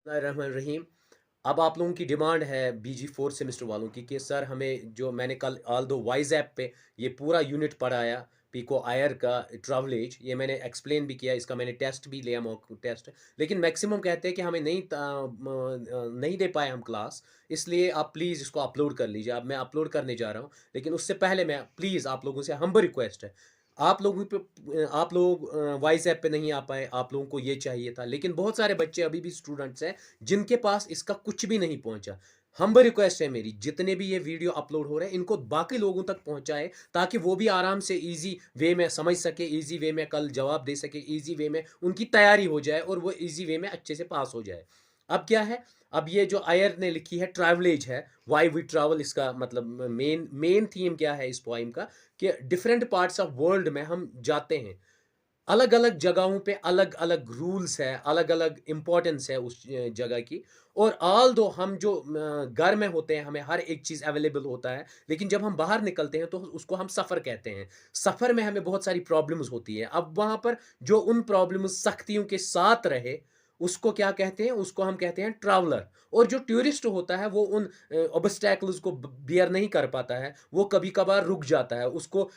रहमान रहीम। अब आप लोगों की डिमांड है बीजी फोर्थ सेमेस्टर वालों की कि सर हमें जो मैंने कल ऑल दो वाइज ऐप पे ये पूरा यूनिट पढ़ाया पीको आयर का ट्रैवलेज, ये मैंने एक्सप्लेन भी किया, इसका मैंने टेस्ट भी लिया, मॉक टेस्ट। लेकिन मैक्सिमम कहते हैं कि हमें नहीं दे पाए हम क्लास, इसलिए आप प्लीज़ इसको अपलोड कर लीजिए। अब मैं अपलोड करने जा रहा हूँ, लेकिन उससे पहले मैं प्लीज़ आप लोगों से हम्बल रिक्वेस्ट है, आप लोग वॉइस ऐप पे नहीं आ पाए, आप लोगों को ये चाहिए था, लेकिन बहुत सारे बच्चे अभी भी स्टूडेंट्स हैं जिनके पास इसका कुछ भी नहीं पहुंचा। हम्बल रिक्वेस्ट है मेरी, जितने भी ये वीडियो अपलोड हो रहे हैं इनको बाकी लोगों तक पहुंचाए, ताकि वो भी आराम से इजी वे में समझ सके, इजी वे में कल जवाब दे सके, इजी वे में उनकी तैयारी हो जाए और वो इजी वे में अच्छे से पास हो जाए। अब क्या है, अब ये जो आयर ने लिखी है ट्रैवलेज है, वाई वी ट्रैवल, इसका मतलब मेन मेन थीम क्या है इस पोइम का, कि डिफरेंट पार्ट्स ऑफ वर्ल्ड में हम जाते हैं, अलग अलग जगहों पे अलग अलग रूल्स है, अलग अलग इंपॉर्टेंस है उस जगह की। और ऑल दो हम जो घर में होते हैं हमें हर एक चीज़ अवेलेबल होता है, लेकिन जब हम बाहर निकलते हैं तो उसको हम सफ़र कहते हैं। सफ़र में हमें बहुत सारी प्रॉब्लम्स होती है, अब वहाँ पर जो उन प्रॉब्लम्स सख्तियों के साथ रहे उसको क्या कहते हैं, उसको हम कहते हैं ट्रैवलर। और जो टूरिस्ट होता है वो उन ऑब्स्टैकल्स को बियर नहीं कर पाता है, वो कभी कभार रुक जाता है, उसको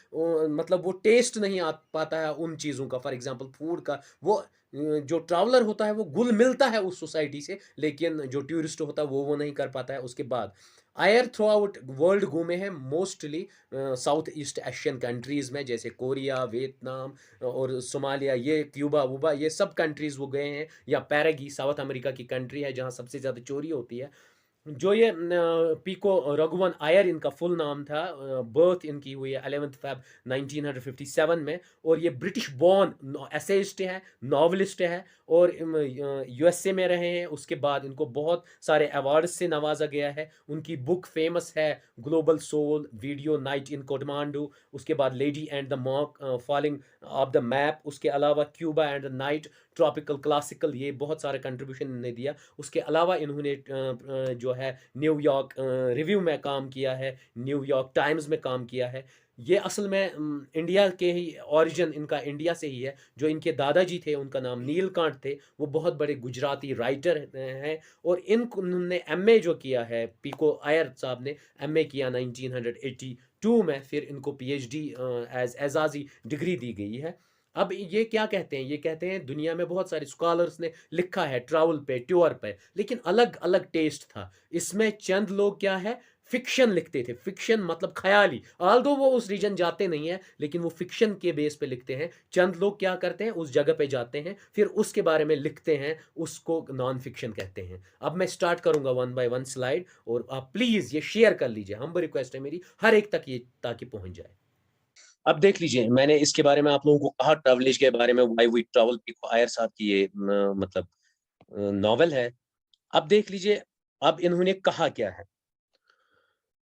मतलब वो टेस्ट नहीं आ पाता है उन चीज़ों का, फॉर एग्जांपल फूड का। वो जो ट्रैवलर होता है वो घुल मिलता है उस सोसाइटी से, लेकिन जो टूरिस्ट होता है वो नहीं कर पाता है। उसके बाद आयर थ्रू आउट वर्ल्ड घूमे हैं mostly south east Asian countries में, जैसे कोरिया, वियतनाम और सोमालिया, ये क्यूबा वूबा, ये सब कंट्रीज़ वो गए हैं, या पैरागी साउथ अमेरिका की कंट्री है जहाँ सबसे ज़्यादा चोरी होती है। जो ये पीको रघुवन आयर इनका फुल नाम था, बर्थ इनकी हुई है 11 फेब 1957 में, और ये ब्रिटिश बॉर्न एसेइस्ट है, नॉवलिस्ट है, और यूएसए में रहे हैं। उसके बाद इनको बहुत सारे अवार्ड्स से नवाजा गया है। उनकी बुक फेमस है global soul, video night in Kathmandu, उसके बाद lady and the monk, falling off the map, उसके अलावा Cuba and the night, tropical classical, ये बहुत सारे कंट्रीब्यूशन इन्होंने दिया। उसके अलावा इन्होंने जो है न्यूयॉर्क रिव्यू में काम किया है, न्यूयॉर्क टाइम्स में काम किया है। ये असल में इंडिया के ही ओरिजिन, इनका इंडिया से ही है। जो इनके दादाजी थे उनका नाम नीलकांठ थे, वो बहुत बड़े गुजराती राइटर हैं। और इन्होंने एमए जो किया है, पीको आयर साहब ने एमए किया 1982 में, फिर इनको पीएचडी एज एजाजी डिग्री दी गई है। अब ये क्या कहते हैं, ये कहते हैं दुनिया में बहुत सारे स्कॉलर्स ने लिखा है ट्रैवल पे, टूर पे, लेकिन अलग अलग टेस्ट था। इसमें चंद लोग क्या है, फिक्शन लिखते थे, फिक्शन मतलब ख्याली, आल्दो वो उस रीजन जाते नहीं है, लेकिन वो फिक्शन के बेस पे लिखते हैं। चंद लोग क्या करते हैं, उस जगह पे जाते हैं, फिर उसके बारे में लिखते हैं, उसको नॉन फिक्शन कहते हैं। अब मैं स्टार्ट करूंगा वन बाय वन स्लाइड, और आप प्लीज ये शेयर कर लीजिए, हम रिक्वेस्ट है मेरी हर एक तक ये, ताकि पहुंच जाए। अब देख लीजिए, मैंने इसके बारे में आप लोगों को कहा, ट्रैवलेज के बारे में, व्हाई वी ट्रैवल, पीको आयर साहब की ये मतलब नॉवेल है। अब देख लीजिए, अब इन्होंने कहा क्या है।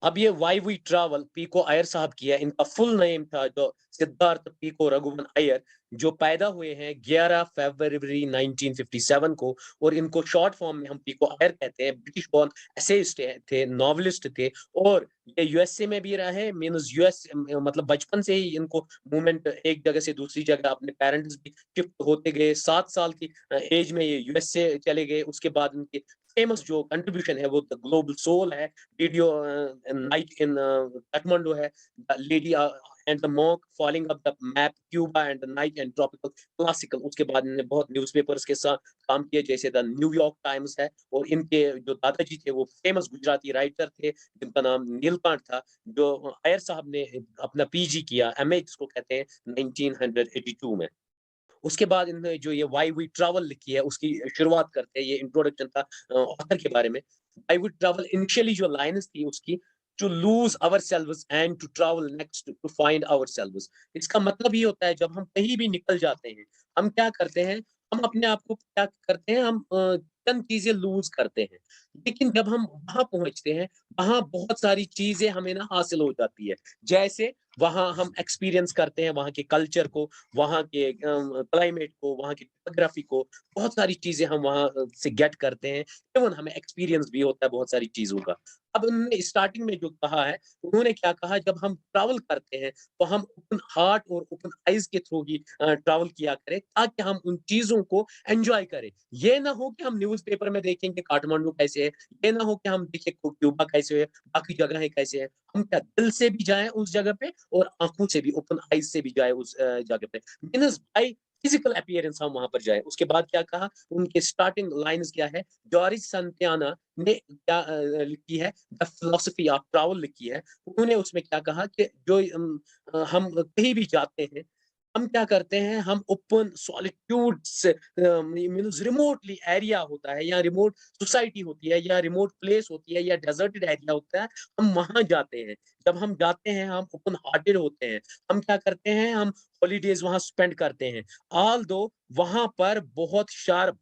अब ये वाई वी ट्रैवल पीको आयर साहब की है, इनका फुल नेम था जो सिद्धार्थ पीको रघुवन आयर, जो पैदा हुए हैं 11 फरवरी 1957 को। और इनको शॉर्ट फॉर्म में हम पीको आयर कहते हैं। ब्रिटिश बॉर्न एसेइस्ट थे, नॉवलिस्ट थे, और ये यूएसए में भी रहे, मींस यूएस मतलब बचपन से ही इनको मूवमेंट एक जगह से दूसरी जगह, अपने पेरेंट्स भी शिफ्ट होते गए। 7 साल की एज में ये यूएसए चले गए। उसके बाद इनके फेमस जो कंट्रीब्यूशन है वो द ग्लोबल सोल है, वीडियो नाइट इन काठमांडू है, the lady and the monk, falling up the map, Cuba and the night and tropical classical. उसके बाद इन्होंने बहुत न्यूज़पेपर्स के साथ काम किया, जैसे द न्यूयॉर्क टाइम्स है। और इनके जो दादाजी थे वो फेमस गुजराती राइटर थे, जिनका नाम नीलकांठ था। जो आयर साहब ने अपना पीजी किया, एमए जिसको कहते हैं, 1982 में। उसके बाद इन्होंने जो ये व्हाई वी ट्रैवल लिखी है उसकी शुरुआत करते हैं। ये इंट्रोडक्शन था ऑथर के बारे में। व्हाई वी ट्रैवल, इनिशियली जो लाइन्स थी उसकी, to lose ourselves and to travel next to find ourselves. इसका मतलब ये होता है, जब हम कहीं भी निकल जाते हैं, हम क्या करते हैं, हम अपने आप को क्या करते हैं, हम चंद चीजें लूज करते हैं। लेकिन जब हम वहां पहुंचते हैं, वहां बहुत सारी चीजें हमें ना हासिल हो जाती है। जैसे वहां हम एक्सपीरियंस करते हैं वहां के कल्चर को, वहाँ के क्लाइमेट को, वहाँ की टोपोग्राफी को, बहुत सारी चीजें हम वहाँ से गेट करते हैं। इवन हमें एक्सपीरियंस भी होता है बहुत सारी चीजों का। अब उन्होंने स्टार्टिंग में जो कहा है, उन्होंने क्या कहा, जब हम ट्रैवल करते हैं तो हम ओपन हार्ट और ओपन आइज के थ्रू ही ट्रैवल किया करें, ताकि हम उन चीजों को एंजॉय करें। ये ना हो कि हम न्यूज न्यूज़पेपर में देखेंगे काठमांडू कैसे है, ये ना हो कि हम देखें क्यूबा कैसे है, बाकी जगहें कैसे है। हम क्या दिल से भी जाएँ उस जगह पे और आँखों से भी, ओपन आइज़ से भी जाएँ उस जगह पे। मीन्स बाय फिजिकल अपीयरेंस हम वहाँ पर जाएँ। उसके बाद क्या कहा, उनके स्टार्टिंग लाइन्स क्या है, जॉर्ज सांतियाना ने क्या लिखी है, द फिलॉसफी ऑफ ट्रैवल लिखी है। उन्होंने उसमें क्या कहा कि जो हम कहीं भी जाते हैं, हम क्या करते हैं, हम open solitudes means remotely area होता है या रिमोट सोसाइटी होती है या रिमोट प्लेस होती है या डेजर्टेड एरिया होता है, हम वहाँ जाते हैं। जब हम जाते हैं, हम ओपन हार्टेड होते हैं। हम क्या करते हैं, हम हॉलिडेज़ वहाँ स्पेंड करते हैं। ऑल्दो वहाँ पर बहुत शार्प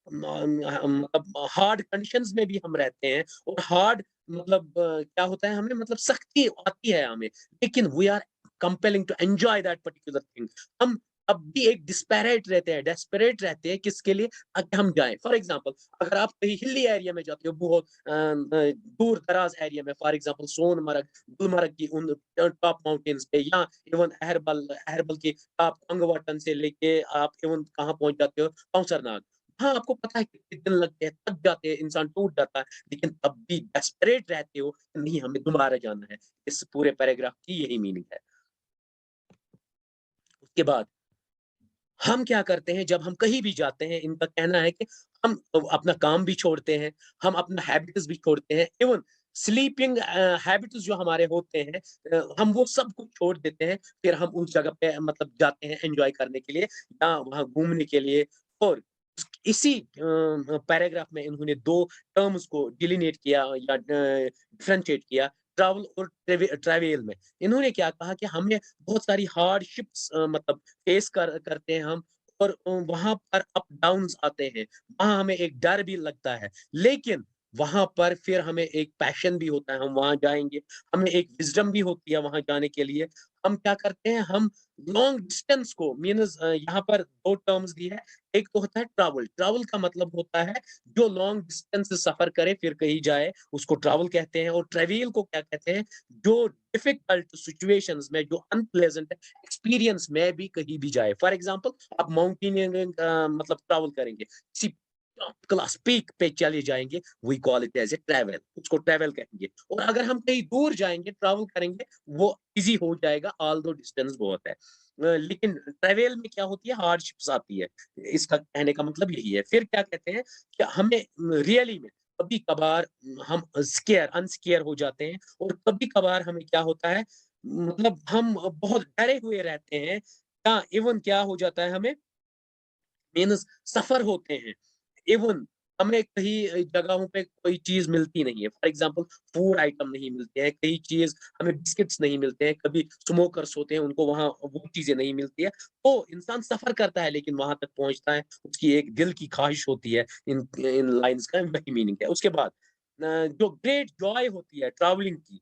मतलब हार्ड कंडीशंस में भी हम रहते हैं और हार्ड मतलब क्या होता है, हमें मतलब सख्ती आती है हमें, लेकिन we are compelling to enjoy that particular thing. हम अब भी एक डिस्पैरेट रहते हैं, डेस्परेट रहते हैं किसके लिए? ताकि हम जाएँ। फॉर एग्ज़ाम्पल अगर आप कहीं हिली एरिया में जाते हो, बहुत दूर-दराज़ एरिया में, फॉर एग्ज़ाम्पल सोनमर्ग, गुलमर्ग की उन टॉप माउंटेन्स पे या इवन अहरबल अहरबल की टॉप अंगवटन से लेके आप इवन कहाँ पहुँच जाते हो, कौसरनाग। हाँ, आपको पता है कितने दिन लगते हैं, थक जाते हैं, इंसान टूट जाता है, लेकिन तब भी डेस्परेट रहते हो, नहीं हमें दोबारा जाना है। इस पूरे पैराग्राफ की यही मीनिंग है। उसके बाद हम क्या करते हैं जब हम कहीं भी जाते हैं, इनका कहना है कि हम अपना काम भी छोड़ते हैं, हम अपना हैबिट्स भी छोड़ते हैं, इवन स्लीपिंग हैबिट्स जो हमारे होते हैं, हम वो सब कुछ छोड़ देते हैं, फिर हम उस जगह पे मतलब जाते हैं एन्जॉय करने के लिए या वहाँ घूमने के लिए। और इसी पैराग्राफ में इन्होंने 2 टर्म्स को डिलिनेट किया या डिफरेंशिएट किया, ट्रैवल और ट्रैवेल में। इन्होंने क्या कहा कि हमें बहुत सारी हार्डशिप्स मतलब फेस करते हैं हम और वहाँ पर अप डाउन्स आते हैं। वहाँ हमें एक डर भी लगता है, लेकिन वहाँ पर फिर हमें एक पैशन भी होता है, हम वहाँ जाएँगे, हमें एक विज़डम भी होती है वहाँ जाने के लिए। हम क्या करते हैं, हम लॉन्ग डिस्टेंस को मीन्स यहाँ पर 2 टर्म्स दी है। एक तो होता है ट्रैवल, ट्रैवल का मतलब होता है जो लॉन्ग डिस्टेंस सफ़र करे फिर कहीं जाए, उसको ट्रैवल कहते हैं। और ट्रैवल को क्या कहते हैं, जो डिफिकल्ट सिचुएशंस में, जो अनप्लेजेंट एक्सपीरियंस में भी कहीं भी जाए। फॉर एग्जांपल आप माउंटेनियरिंग मतलब ट्रैवल करेंगे, किसी टॉप क्लास पीक पे चले जाएँगे, we call it as a travel, उसको ट्रैवल कहेंगे। और अगर हम कहीं दूर जाएँगे, ट्रैवल करेंगे, वो ईज़ी हो जाएगा ऑल्दो डिस्टेंस बहुत है। लेकिन ट्रैवल में क्या होती है, हार्डशिप्स आती है। इसका कहने का मतलब यही है। फिर क्या कहते हैं कि हमें रियली में कभी-कभार हम अनस्केयर हो जाते हैं और कभी-कभार हमें क्या होता है, मतलब हम बहुत डरे हुए रहते हैं या इवन क्या हो जाता है हमें मीन्स सफ़र होते हैं। इवन हमें कहीं जगहों पे कोई चीज़ मिलती नहीं है। फॉर एग्ज़ाम्पल फूड आइटम नहीं मिलते हैं, कई चीज़ हमें बिस्किट्स नहीं मिलते हैं, कभी स्मोकर्स होते हैं, उनको वहाँ वो चीज़ें नहीं मिलती है। तो इंसान सफ़र करता है लेकिन वहाँ तक पहुँचता है, उसकी एक दिल की ख़्वाहिश होती है, इन इन लाइन्स का वही मीनिंग है। उसके बाद जो ग्रेट जॉय होती है ट्रैवलिंग की,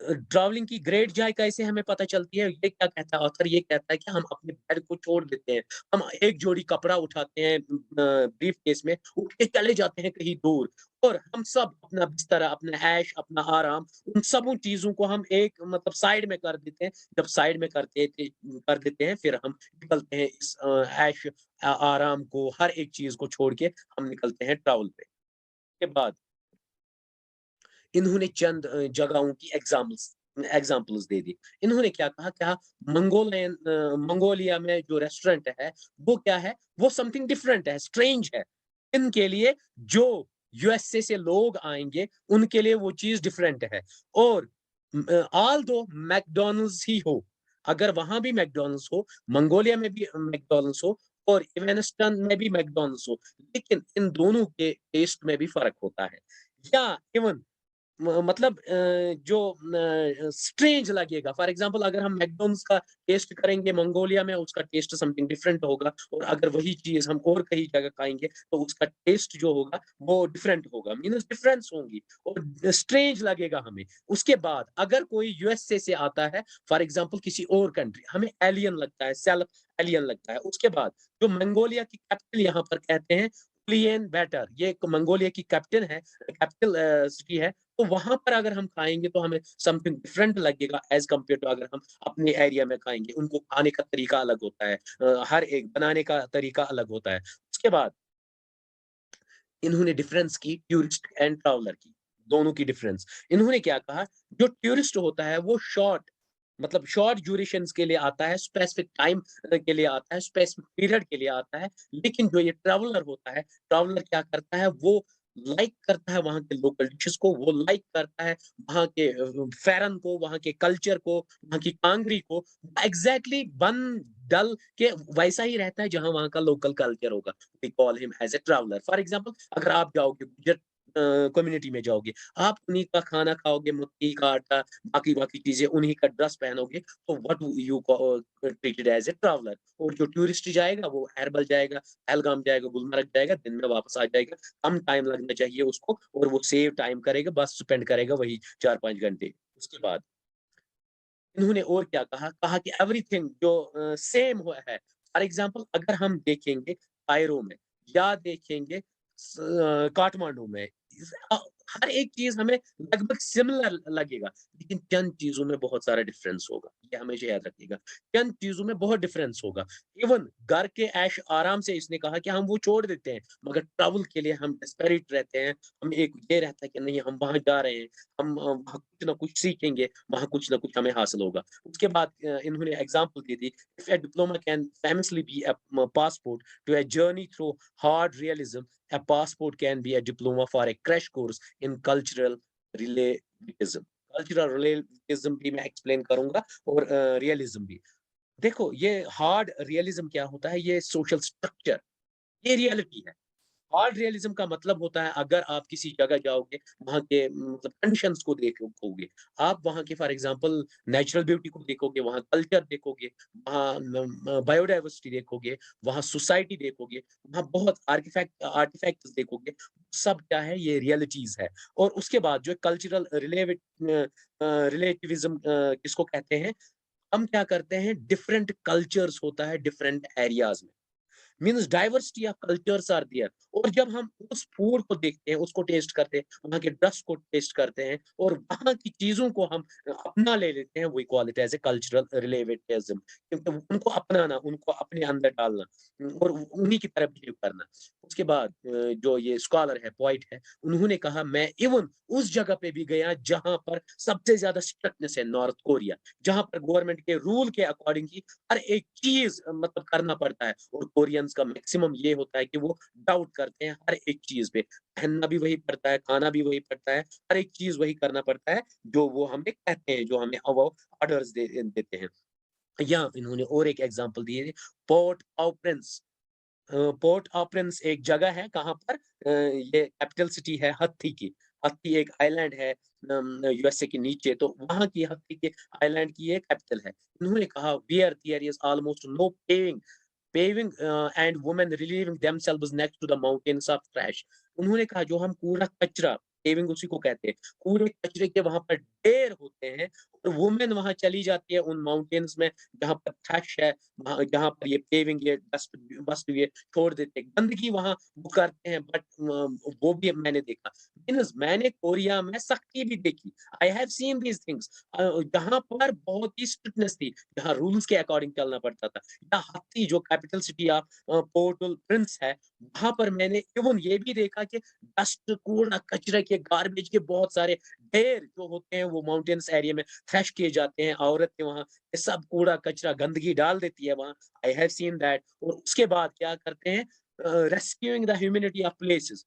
ट्रैवलिंग की ग्रेट जॉय कैसे हमें पता चलती है? ये क्या कहता है ऑथर, ये कहता है कि हम अपने बेड को छोड़ देते हैं। हम एक जोड़ी कपड़ा उठाते हैं ब्रीफ़केस में, उठ के चले जाते हैं कहीं दूर और हम सब अपना बिस्तर, अपना ऐश, अपना आराम, उन सबों चीज़ों को हम एक मतलब साइड में कर देते हैं। जब साइड में कर देते हैं, फिर हम निकलते हैं इस ऐश आराम को, हर एक चीज़ को छोड़ के हम निकलते हैं ट्रैवल पे। के बाद इन्होंने चंद जगहों की एग्ज़ाम्पल्स दे दी। इन्होंने क्या कहा, मंगोलिया में जो रेस्टोरेंट है, वो क्या है? वो समथिंग डिफरेंट है, स्ट्रेंज है। इनके लिए जो यूएसए से लोग आएँगे, उनके लिए वो चीज़ डिफरेंट है। और ऑल्दो मैकडॉनल्ड्स ही हो, अगर वहाँ भी मैकडॉनल्ड्स हो, मंगोलिया में भी मैकडॉनल्ड्स हो और इवैनिस्टन में भी मैकडॉनल्ड्स हो, लेकिन इन दोनों के टेस्ट में भी फ़र्क होता है। या इवन मतलब जो स्ट्रेंज लगेगा। फॉर एग्ज़ाम्पल अगर हम मैकडॉनल्ड्स का टेस्ट करेंगे मंगोलिया में, उसका टेस्ट समथिंग डिफरेंट होगा और अगर वही चीज़ हम और कहीं जगह खाएँगे, तो उसका टेस्ट जो होगा वो डिफरेंट होगा, मीन्स डिफरेंस होंगी और स्ट्रेंज लगेगा हमें। उसके बाद अगर कोई यूएसए से आता है, फॉर एग्ज़ाम्पल किसी और कंट्री, हमें एलियन लगता है, सेल्फ एलियन लगता है। उसके बाद जो मंगोलिया की कैपिटल यहाँ पर कहते हैं उलियन बैटर, ये एक मंगोलिया की कैपिटल सिटी है। तो वहाँ पर अगर हम खाएँगे तो हमें समथिंग डिफरेंट लगेगा एज़ कम्पेयर टू अगर हम अपने एरिया में खाएँगे। उनको खाने का तरीका अलग होता है। हर एक बनाने का तरीका अलग होता है। उसके बाद इन्होंने डिफरेंस की टूरिस्ट एंड ट्रैवलर की, दोनों की डिफरेंस। इन्होंने क्या कहा, जो टूरिस्ट होता है वो शॉर्ट मतलब शॉर्ट ड्यूरेशंस के लिए आता है, स्पेसिफिक टाइम के लिए आता है, स्पेसिफिक पीरियड के लिए आता है। लेकिन जो ये ट्रैवलर होता है, ट्रैवलर क्या करता है, वो लाइक करता है वहाँ के लोकल डिशेज़ को, वो लाइक करता है वहाँ के फ़ैरन को, वहाँ के कल्चर को, वहाँ की कांगरी को, एग्ज़ैक्टली बन डल के वैसा ही रहता है जहाँ वहाँ का लोकल कल्चर होगा। We call him as a traveller. For example अगर आप जाओगे गुज्जर कम्युनिटी में जाओगे, आप उन्हीं का खाना खाओगे, मक्की का आटा, बाकी-बाकी चीज़ें, उन्हीं का ड्रेस पहनोगे, तो what you treated as a traveller. और जो टूरिस्ट जाएगा वो अहरबल जाएगा, पहलगाम जाएगा, गुलमर्ग जाएगा, दिन में वापस आ जाएगा। कम टाइम लगना चाहिए उसको और वो सेव टाइम करेगा, बस स्पेंड करेगा वही 4-5 घंटे। उसके बाद इन्होंने और क्या कहा, कहा कि एवरीथिंग जो सेम हुआ है। फॉर एग्ज़ाम्पल अगर हम देखेंगे कायरो में या देखेंगे काठमांडू में, अ, हर एक चीज़ हमें लगभग सिमिलर लगेगा, लेकिन चंद चीज़ों में बहुत सारा डिफरेंस होगा। ये हमेशा याद रखिएगा, चंद चीज़ों में बहुत डिफरेंस होगा। इवन घर के ऐश-आराम से इसने कहा कि हम वो छोड़ देते हैं, मगर ट्रैवल के लिए हम डेस्परेट रहते हैं। हम एक ये रहता है कि नहीं हम वहाँ जा रहे हैं, हम वहाँ कुछ ना कुछ सीखेंगे, वहाँ कुछ ना कुछ हमें हासिल होगा। उसके बाद इन्होंने एग्ज़ाम्पल दे दी, if a diploma can famously be a passport to a journey through hard realism, a passport can be a diploma for a crash course in cultural relativism। Cultural relativism भी मैं एक्सप्लेन करूँगा और realism भी। देखो ये hard realism क्या होता है, ये सोशल स्ट्रक्चर, ये रियलिटी है। हार्ड रियलिज़्म का मतलब होता है अगर आप किसी जगह जाओगे, वहाँ के मतलब कंडीशंस को देखोगे, आप वहाँ के फॉर एग्ज़ाम्पल नेचुरल ब्यूटी को देखोगे, वहाँ कल्चर देखोगे, वहाँ बायोडायवर्सिटी देखोगे, वहाँ सोसाइटी देखोगे, वहाँ बहुत आर्टिफैक्ट्स देखोगे, सब क्या है ये रियलिटीज़ है। और उसके बाद जो कल्चरल रिलेटिविज़्म किसको कहते हैं, हम क्या करते हैं डिफरेंट कल्चर्स होता है डिफरेंट एरियाज़ में। Means diversity of cultures are there. और जब हम उस फूड को देखते हैं, उसको टेस्ट करते हैं, वहाँ के ड्रेस को टेस्ट करते हैं और वहाँ की चीज़ों को हम अपना ले लेते हैं, we call it as a cultural relativism. क्योंकि उनको अपनाना, उनको अपने अंदर डालना और उन्हीं की तरह बिहेव करना। उसके बाद जो ये स्कॉलर है, पोएट है, उन्होंने कहा मैं इवन उस जगह पे भी गया जहाँ पर सबसे ज़्यादा स्ट्रिक्टनेस है, नॉर्थ कोरिया, जहाँ पर गवर्नमेंट के रूल के अकॉर्डिंग ही हर एक चीज़ मतलब करना पड़ता है और कोरियंस का मैक्सिमम ये होता है कि वो डाउट करते हैं हर एक चीज़ पे। पहनना भी वही पड़ता है, खाना भी वही पड़ता है, हर एक चीज़ वही करना पड़ता है, जो वो हमें कहते हैं, जो हमें वो ऑर्डर्स देते हैं। या इन्होंने और एक एग्ज़ाम्पल दिए, पोर्ट-ऑ-प्रिंस। पोर्ट-ऑ-प्रिंस एक जगह है, कहाँ पर ये कैपिटल सिटी है हत्ती की। हत्ती एक आइलैंड है यूएसए के नीचे, तो वहाँ की हत्ती के आइलैंड की ये कैपिटल है। उन्होंने कहा, "where there is almost no paving and women relieving themselves next to the mountains of trash." उन्होंने कहा जो हम कूड़ा-कचरा, पेविंग उसी को कहते हैं, कूड़े-कचरे के वहाँ पर ढेर होते हैं और वुमेन वहाँ चली जाती है उन माउंटेन्स में जहाँ पर ट्रैश है, वहाँ जहाँ पर ये पेविंग ये डस्ट वस्ट ये छोड़ देते हैं। गंदगी वहाँ वो करते हैं बट वो भी मैंने देखा। मीन्स मैंने कोरिया में सख्ती भी देखी। I have seen these things जहाँ पर बहुत ही स्ट्रिक्टनेस थी, जहाँ रूल्स के अकॉर्डिंग चलना पड़ता था। या हत्ती जो कैपिटल सिटी ऑफ पोर्ट-ओ-प्रिंस है, वहाँ पर मैंने इवन ये भी देखा कि डस्ट, कूड़ा, कचरे के, गार्बेज के बहुत सारे ढेर जो होते हैं वो माउंटेन्स एरिया में थ्रैश किए जाते हैं। औरतें वहाँ ये सब कूड़ा, कचरा, गंदगी डाल देती है वहाँ। I have seen that. और उसके बाद क्या करते हैं rescuing the humanity of places.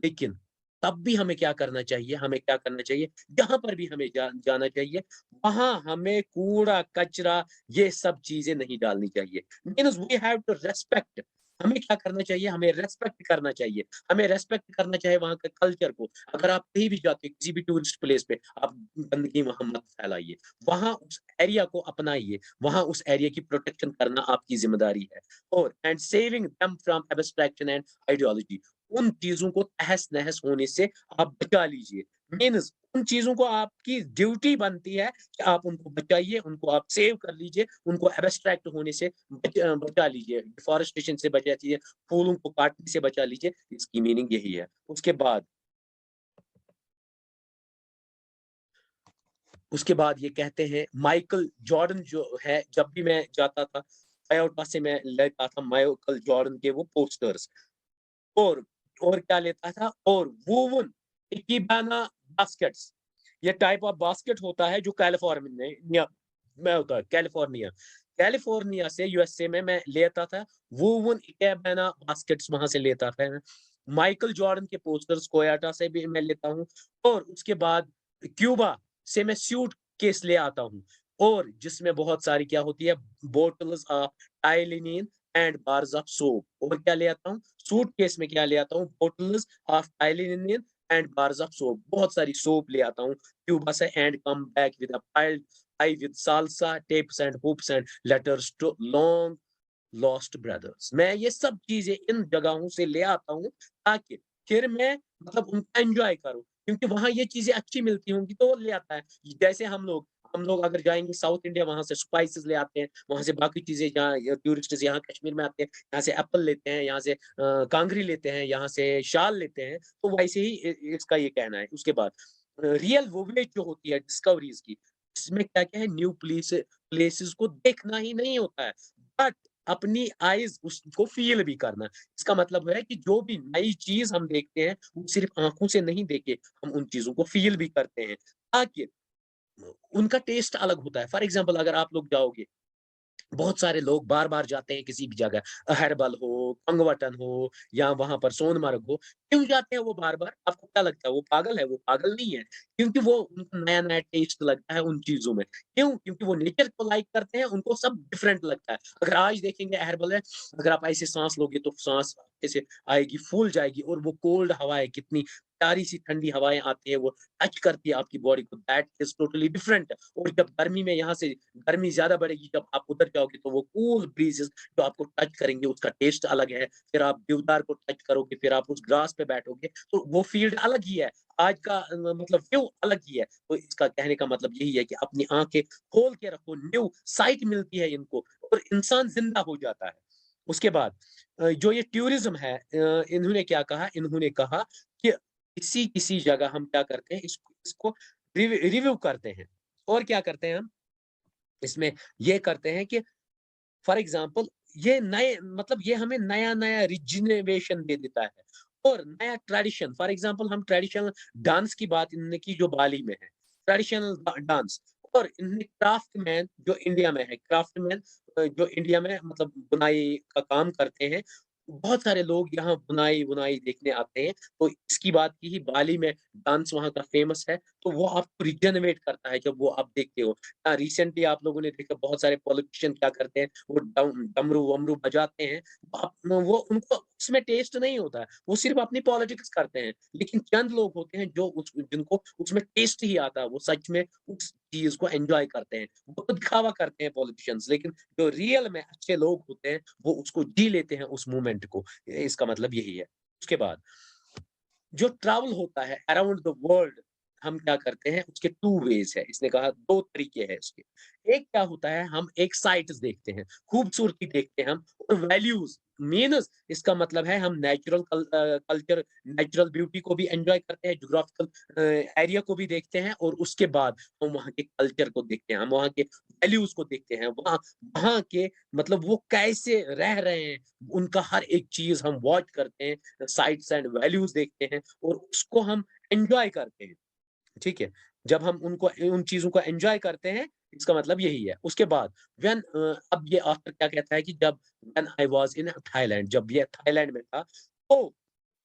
लेकिन तब भी हमें क्या करना चाहिए? हमें क्या करना चाहिए? जहाँ पर भी हमें जाना चाहिए, वहाँ हमें कूड़ा, कचरा ये सब चीज़ें नहीं डालनी चाहिए। Means we have to respect. हमें क्या करना चाहिए? हमें रिस्पेक्ट करना चाहिए। हमें रिस्पेक्ट करना चाहिए वहाँ के कल्चर को। अगर आप कहीं भी जाते हो, किसी भी टूरिस्ट प्लेस पे, आप गंदगी वहाँ मत फैलाइए। वहाँ उस एरिया को अपनाइए, वहाँ उस एरिया की प्रोटेक्शन करना आपकी ज़िम्मेदारी है। और and saving them from abstraction and ideology. उन चीज़ों को तहस-नहस होने से आप बचा लीजिए। मीन्स उन चीज़ों को आपकी ड्यूटी बनती है कि आप उनको बचाइए, उनको आप सेव कर लीजिए, उनको एब्स्ट्रैक्ट होने से बचा लीजिए, डिफॉरेस्टेशन से बचा लीजिए, फूलों को काटने से बचा लीजिए, इसकी मीनिंग यही है। उसके बाद ये कहते हैं माइकल जॉर्डन जो है, जब भी मैं जाता था, टोयोटा से मैं लेता था माइकल जॉर्डन के वो पोस्टर्स। और और क्या लेता था, और वूवन इकिबाना बास्केट्स, ये टाइप ऑफ बास्केट होता है जो कैलिफोर्निया में होता है, कैलिफोर्निया। कैलिफोर्निया से यूएसए में मैं लेता था, वूवन इकिबाना बास्केट्स वहाँ से लेता था मैं। माइकल जॉर्डन के पोस्टर्स कोयाटा से भी मैं लेता हूँ, और उसके बाद क्यूबा से मैं सूटकेस ले आता हूँ, और जिसमें बहुत सारी क्या होती है, bottles of Tylenol and bars of soap. और क्या ले आता हूँ, सूटकेस में क्या ले आता हूँ, bottles of Tylenol and bars of soap, बहुत सारी सोप ले आता हूँ क्यूबा से, and come back with a piled eye with salsa tapes and hoops and letters to long lost brothers. मैं ये सब चीजें इन जगहों से ले आता हूँ ताकि फिर मैं मतलब उनका एंजॉय करूँ, क्योंकि वहां ये चीजें अच्छी मिलती होंगी तो वो ले आता है। जैसे हम लोग अगर जाएंगे साउथ इंडिया, वहां से स्पाइसेस ले आते हैं, वहां से बाकी चीजें, जहाँ टूरिस्ट यहाँ कश्मीर में आते हैं, यहाँ से एप्पल लेते हैं, यहाँ से कांगरी लेते हैं, यहाँ से शाल लेते हैं, तो वैसे ही इसका ये कहना है। उसके बाद रियल वोवेज जो होती है डिस्कवरीज की, इसमें क्या क्या है, न्यू प्लेसेस को देखना ही नहीं होता है, बट अपनी आईज उसको फील भी करना। इसका मतलब है कि जो भी नई चीज हम देखते हैं, वो सिर्फ आंखों से नहीं देखे, हम उन चीजों को फील भी करते हैं, ताकि उनका टेस्ट अलग होता है। फॉर एग्जाम्पल, अगर आप लोग जाओगे, बहुत सारे लोग बार-बार जाते हैं किसी भी जगह, अहरबल हो, कंगवटन हो, या वहाँ पर सोनमर्ग हो, क्यों जाते हैं वो बार-बार? आपको क्या लगता है वो पागल है? वो पागल नहीं है, क्योंकि वो उनको नया-नया टेस्ट लगता है उन चीज़ों में। क्यों? क्योंकि वो नेचर को लाइक करते हैं, उनको सब डिफरेंट लगता है। अगर आज देखेंगे अहरबल है, अगर आप ऐसे साँस लोगे तो साँस ऐसे आएगी, फूल जाएगी, और वो कोल्ड हवाएँ कितनी प्यारी सी ठंडी हवाएँ आती हैं, वो टच करती है आपकी बॉडी को, दैट इज़ टोटली डिफरेंट। और जब गर्मी में यहाँ से गर्मी ज़्यादा बढ़ेगी, जब आप उधर जाओगे तो वो कूल ब्रीज़ेज़ जो आपको टच करेंगे, उसका टेस्ट अलग है। फिर आप देवदार को टच करोगे, फिर आप उस ग्रास पे बैठोगे, तो वो फ़ील्ड अलग ही है। आज का मतलब व्यू अलग ही है। तो इसका कहने का मतलब यही है कि अपनी आँखें खोल के रखो, न्यू साइट मिलती है इनको, और इंसान ज़िंदा हो जाता है। उसके बाद जो ये टूरिज़्म है, इन्होंने क्या कहा? इन्होंने कहा कि किसी-किसी जगह हम क्या करते हैं, इसको इसको रिव्यू करते हैं। और क्या करते हैं हम? इसमें ये करते हैं कि फॉर एग्जांपल, ये नए मतलब ये हमें नया-नया रिजिनवेशन दे देता है, और नया ट्रेडिशन, फॉर एग्जांपल हम ट्रेडिशनल डांस की बात इन्होंने की जो बाली में है, ट्रेडिशनल डांस, और इन्होंने क्राफ्टमैन जो इंडिया में है, क्राफ्टमैन जो इंडिया में मतलब बुनाई का काम करते हैं, बहुत सारे लोग यहाँ बुनाई-वुनाई देखने आते हैं, तो इसकी बात की ही, बाली में डांस वहाँ का फेमस है, तो वो आपको रिजेनरेट करता है जब वो आप देखते हो। रिसेंटली आप लोगों ने देखा, बहुत सारे पॉलिटिशियन क्या करते हैं, वो डमरू-वमरू बजाते हैं, वो उनको उसमें टेस्ट नहीं होता है, वो सिर्फ़ अपनी पॉलिटिक्स करते हैं। लेकिन चंद लोग होते हैं जो जिनको उसमें टेस्ट ही आता है, वो सच में उस चीज़ को एन्जॉय करते हैं। वो तो दिखावा करते हैं पॉलिटिशियंस, लेकिन जो रियल में अच्छे लोग होते हैं, वो उसको जी लेते हैं उस मोमेंट को। इसका मतलब यही है। उसके बाद जो ट्रैवल होता है अराउंड द वर्ल्ड, हम क्या करते हैं, उसके 2 वेज़ है। इसने कहा 2 तरीके हैं इसके। एक क्या होता है, हम एक साइट्स देखते हैं, खूबसूरती देखते हैं हम, और वैल्यूज़ मीन्स इसका मतलब है हम कल्चर, नेचुरल ब्यूटी को भी एन्जॉय करते हैं, ज्योग्राफिकल एरिया को भी देखते हैं, और उसके बाद हम वहाँ के कल्चर को देखते हैं, हम वहाँ के वैल्यूज़ को देखते हैं, वहाँ वहाँ के मतलब वो कैसे रह रहे हैं, उनका हर एक चीज़ हम वॉच करते हैं, साइट्स एंड वैल्यूज़ देखते हैं, और उसको हम एन्जॉय करते हैं, ठीक है? जब हम उनको उन चीज़ों को एन्जॉय करते हैं, इसका मतलब यही है। उसके बाद अब ये ऑथर क्या कहता है कि जब when I was in Thailand, जब ये थाईलैंड में था, तो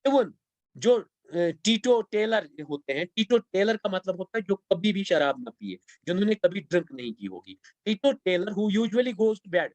इवन जो टीटो टेलर होते हैं, टीटो टेलर का मतलब होता है जो कभी भी शराब ना पिए, जिन्होंने कभी ड्रिंक नहीं की होगी। Teetotaller who usually goes to bed,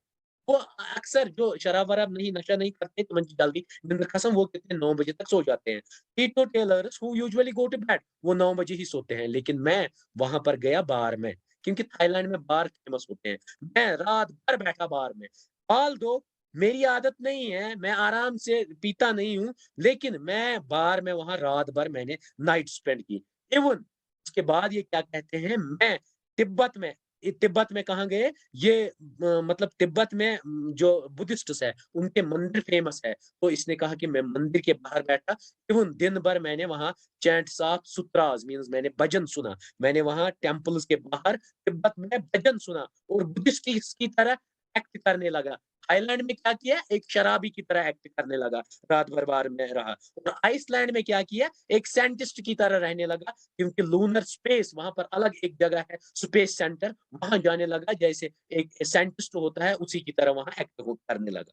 वो अक्सर जो शराब-वराब नहीं, नशा नहीं करते तो मंची जल्दी जिनका कसम, वो कितने 9 बजे तक सो जाते हैं। Teetotallers who usually go to bed, वो 9 बजे ही सोते हैं, लेकिन मैं वहाँ पर गया बार में, क्योंकि थाईलैंड में बार फेमस होते हैं। मैं रात भर बैठा बार में। ऑल्दो मेरी आदत नहीं है, मैं आराम से पीता नहीं हूँ, लेकिन मैं बार में वहाँ रात भर मैंने नाइट स्पेंड की। इवन उसके बाद ये क्या कहते हैं, मैं तिब्बत में तिब्बत में कहाँ गए? ये मतलब तिब्बत में जो बुद्धिस्ट्स है, उनके मंदिर फेमस है। तो इसने कहा कि मैं मंदिर के बाहर बैठा, इवन दिन भर मैंने वहाँ चैंट्स ऑफ सुत्रास मीन्स मैंने भजन सुना। मैंने वहाँ टेम्पल्स के बाहर तिब्बत में भजन सुना, और बुद्धिस्ट की तरह एक्ट करने लगा। थाईलैंड में क्या किया? एक शराबी की तरह एक्ट करने लगा, रात भर बार में रहा। और आइसलैंड में क्या किया? एक साइंटिस्ट की तरह रहने लगा, क्योंकि लूनर स्पेस वहाँ पर अलग एक जगह है, स्पेस सेंटर, वहाँ जाने लगा, जैसे एक साइंटिस्ट होता है, उसी की तरह वहाँ एक्ट वो करने लगा।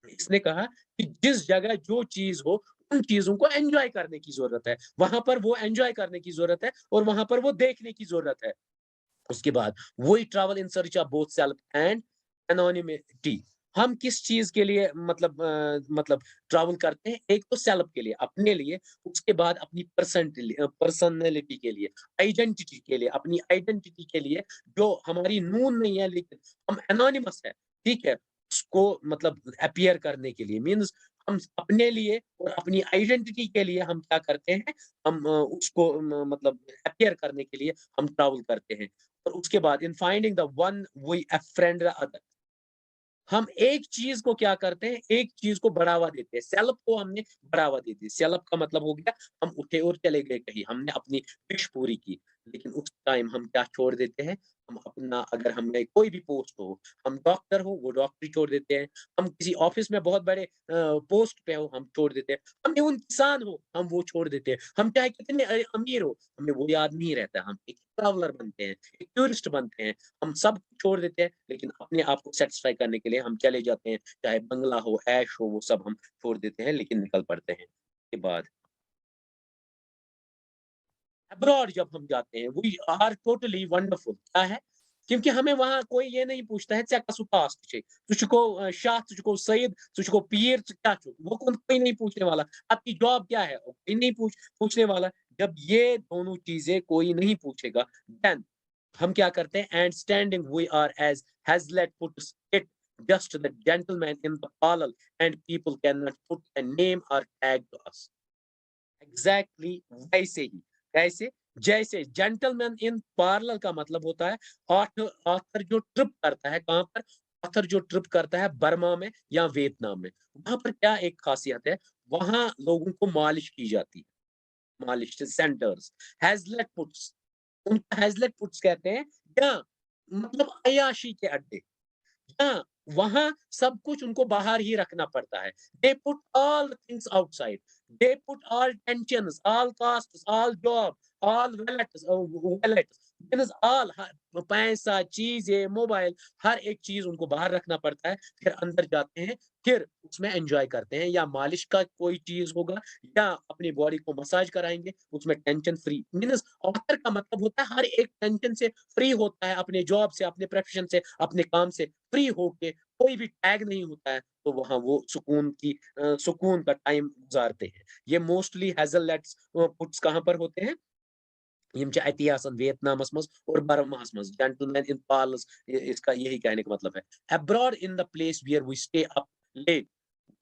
इसने कहा कि जिस जगह जो चीज़ हो, उन चीज़ों को एन्जॉय करने की ज़रूरत है। वहाँ पर वो एन्जॉय करने की ज़रूरत है और वहाँ पर वो देखने की ज़रूरत है। उसके बाद वही travel in search of both self and anonymity. हम किस चीज़ के लिए मतलब ट्रैवल करते हैं? एक तो सेल्फ के लिए, अपने लिए, उसके बाद अपनी पर्सनैलिटी के लिए, आइडेंटिटी के लिए, अपनी आइडेंटिटी के लिए, जो हमारी नून नहीं है लेकिन हम एनोनिमस है, ठीक है? उसको मतलब अपीयर करने के लिए मीन्स हम अपने लिए और अपनी आइडेंटिटी के लिए हम क्या करते हैं? हम उसको मतलब अपीयर करने के लिए हम ट्रैवल करते हैं। और उसके बाद in finding the one we friend the other, हम एक चीज़ को क्या करते हैं, एक चीज़ को बढ़ावा देते हैं, सेल्फ को हमने बढ़ावा दे दी। सेल्फ का मतलब हो गया हम उठे और चले गए कहीं, हमने अपनी विश पूरी की। लेकिन उस टाइम हम क्या छोड़ देते हैं, हम अपना अगर हमें कोई भी पोस्ट हो, हम डॉक्टर हो, वो डॉक्टरी छोड़ देते हैं, हम किसी ऑफ़िस में बहुत बड़े पोस्ट पे हो, हम छोड़ देते हैं, हम एवन किसान हो, हम वो छोड़ देते हैं। हम चाहे कितने अमीर हो, हमें वो याद नहीं रहता, हम एक ट्रैवलर बनते हैं, एक टूरिस्ट बनते हैं। हम सब छोड़ देते हैं, लेकिन अपने आप को सैटिस्फाई करने के लिए हम चले जाते हैं, चाहे बंगला हो, ऐश हो, वो सब हम छोड़ देते हैं, लेकिन निकल पड़ते हैं। के बाद अब्रॉड जब हम जाते हैं, वी आर टोटली वंडरफुल क्या है? क्योंकि हमें वहाँ कोई ये नहीं पूछता है "ज़ेक कसु कास्ट छे? तुझको शाह, तुझको सईद, तुझको पीर क्या छु?" वो कोई नहीं पूछने वाला। आपकी जॉब क्या है? कोई नहीं पूछने वाला। जब ये दोनों चीज़ें कोई नहीं पूछेगा, देन हम क्या करते हैं? And standing we are as Hazlitt puts it, just the gentleman in the parlor, and people cannot put a name or tag to us. Exactly वैसे ही, कैसे? जैसे जेंटलमैन इन पार्लर का मतलब होता है ऑथर जो ट्रिप करता है कहाँ पर? ऑथर जो ट्रिप करता है बर्मा में या वियतनाम में। वहाँ पर क्या एक ख़ासियत है, वहाँ लोगों को मालिश की जाती है, मालिश सेंटर्स, हैज़लेट पुट्स, उनको हैज़लेट पुट्स कहते हैं या मतलब अय्याशी के अड्डे। हाँ, वहाँ सब कुछ उनको बाहर ही रखना पड़ता है। They put all the things outside. They put all tensions, all costs, all job, all wallets, means all पैसा, चीज़ें, मोबाइल, हर एक चीज़ उनको बाहर रखना पड़ता है। फिर अंदर जाते हैं, फिर उसमें एन्जॉय करते हैं या मालिश का कोई चीज़ होगा या अपनी बॉडी को मसाज कराएँगे, उसमें टेंशन फ्री मीन्स ऑथर का मतलब होता है हर एक टेंशन से फ्री होता है, अपने जॉब से, अपने प्रोफ़ेशन से, अपने काम से फ्री होके, कोई भी टैग नहीं होता है, तो वहाँ वो सुकून का टाइम गुज़ारते हैं। ये मोस्टली हैज़लनट्स पुट्स कहाँ पर होते हैं? यिम छ अति आसान वियतनामस मंज़ और बर्माहस मंज़, जेंटलमैन इन पार्लर्स इसका यही कहने का मतलब है। Abroad in the place where we stay up late,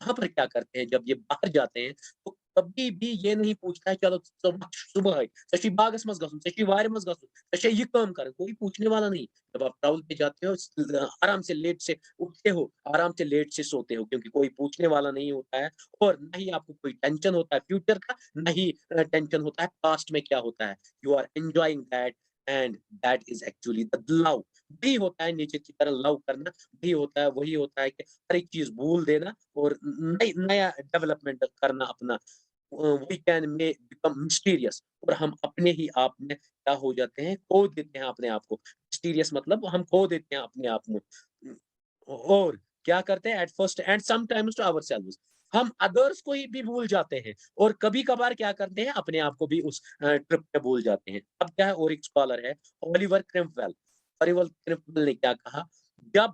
वहाँ पर क्या करते हैं जब ये बाहर जाते हैं, तो कभी भी ये नहीं पूछता है चलो सुबह है, षे बागस मंज़ गसुन, षे वारि मंज़ गसुन, षे ये काम कर, कोई पूछने वाला नहीं। जब आप ट्रैवल पे जाते हो आराम से लेट से उठते हो, आराम से लेट से सोते हो क्योंकि कोई पूछने वाला नहीं होता है और ना ही आपको कोई टेंशन होता है फ्यूचर का, ना ही टेंशन होता है पास्ट में क्या होता है। You are enjoying that and that is actually the love. वही होता है नेचर की तरह लव करना, वही होता है कि हर एक चीज़ भूल देना और नया डेवलपमेंट करना अपना। We can may become mysterious और हम अपने ही आप में क्या हो जाते हैं, खो देते हैं अपने आप को। मिस्टीरियस मतलब हम खो देते हैं अपने आप में। और क्या करते हैं at first and sometimes to ourselves, हम अदर्स को ही भी भूल जाते हैं और कभी-कभार क्या करते हैं अपने आप को भी उस ट्रिप पे भूल जाते हैं। अब क्या है और एक स्कॉलर है ओलिवर क्रिम्पवेल। ओलिवर क्रिम्पवेल ने क्या कहा, जब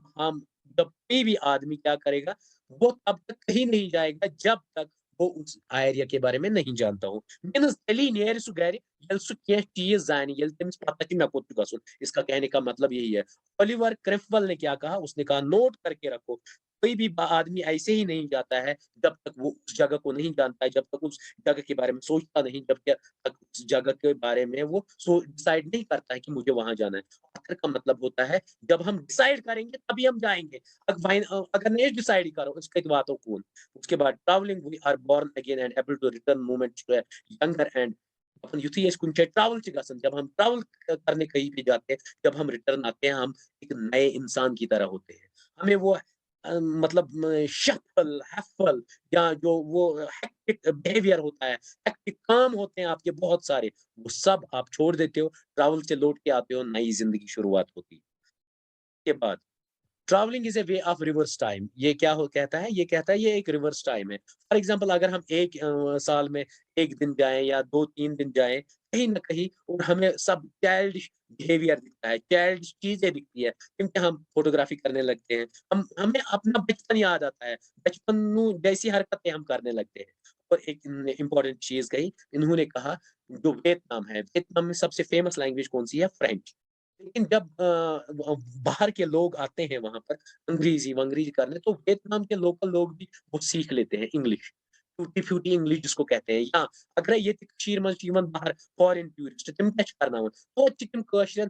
कोई भी आदमी क्या करेगा, वो तब तक कहीं नहीं जाएगा जब तक वो उस एरिया के बारे में नहीं जानता हो। मीन्स तेली नेर सु गर येल सु केह चीज़ जानि येल तमिस पता कि मैं कोत छुस गसुन। इसका कहने का मतलब यही है। ओलिवर क्रिफ्टवल ने क्या कहा, उसने कहा नोट करके रखो। कोई भी आदमी ऐसे ही नहीं जाता है जब तक वो उस जगह को नहीं जानता है, जब तक उस जगह के बारे में सोचता नहीं, तक उस जगह के बारे में वो डिसाइड नहीं करता है कि मुझे वहां जाना है। आखिर का मतलब होता है जब हम डिसाइड करेंगे तभी हम जाएंगे। अगर नहीं डिसाइड करो इसके बाद तो कौन। उसके बाद travelling we are born again and able to return moments to younger and upon youthy कुछ ट्रैवल जब हम ट्रैवल करने कहीं भी जाते हैं, जब हम रिटर्न आते हैं, हम एक नए इंसान की तरह होते हैं। हमें वो मतलब शफ़ल, हैफ़ल या जो वो हेक्टिक बिहेवियर होता है, हेक्टिक काम होते हैं आपके बहुत सारे, वो सब आप छोड़ देते हो, ट्रैवल से लौट के आते हो, नई ज़िंदगी की शुरुआत होती है। के बाद travelling is a way of reverse time. ये क्या हो कहता है? ये कहता है ये एक रिवर्स टाइम है। फॉर एग्ज़ाम्पल अगर हम एक साल में 1 दिन जाएँ या 2-3 दिन जाएँ, कहीं न कहीं और हमें सब चाइल्डिश बिहेवियर दिखता है, चाइल्डिश चीज़ें दिखती है, क्योंकि हम फ़ोटोग्राफ़ी करने लगते हैं। हमें अपना बचपन याद आता है, बचपन जैसी हरकतें हम करने लगते हैं। और एक इम्पोर्टेंट चीज़ कही, इन्होंने कहा जो वियतनाम है, वियतनाम में सबसे फ़ेमस लैंग्वेज कौन-सी है? फ्रेंच। लेकिन जब बाहर के लोग आते हैं वहाँ पर अंग्रेज़ी-वंग्रेज़ी करने, तो वियतनाम के लोकल लोग भी वो सीख लेते हैं इंग्लिश। टूटी-फ्रूटी इंग्लिश जिसको कहते हैं, या अगर ये कशीर मंज़ छ यिवन बाहर फॉरेन टूरिस्ट तिम क्या छ करनावत, तोत छ तिम काशिरन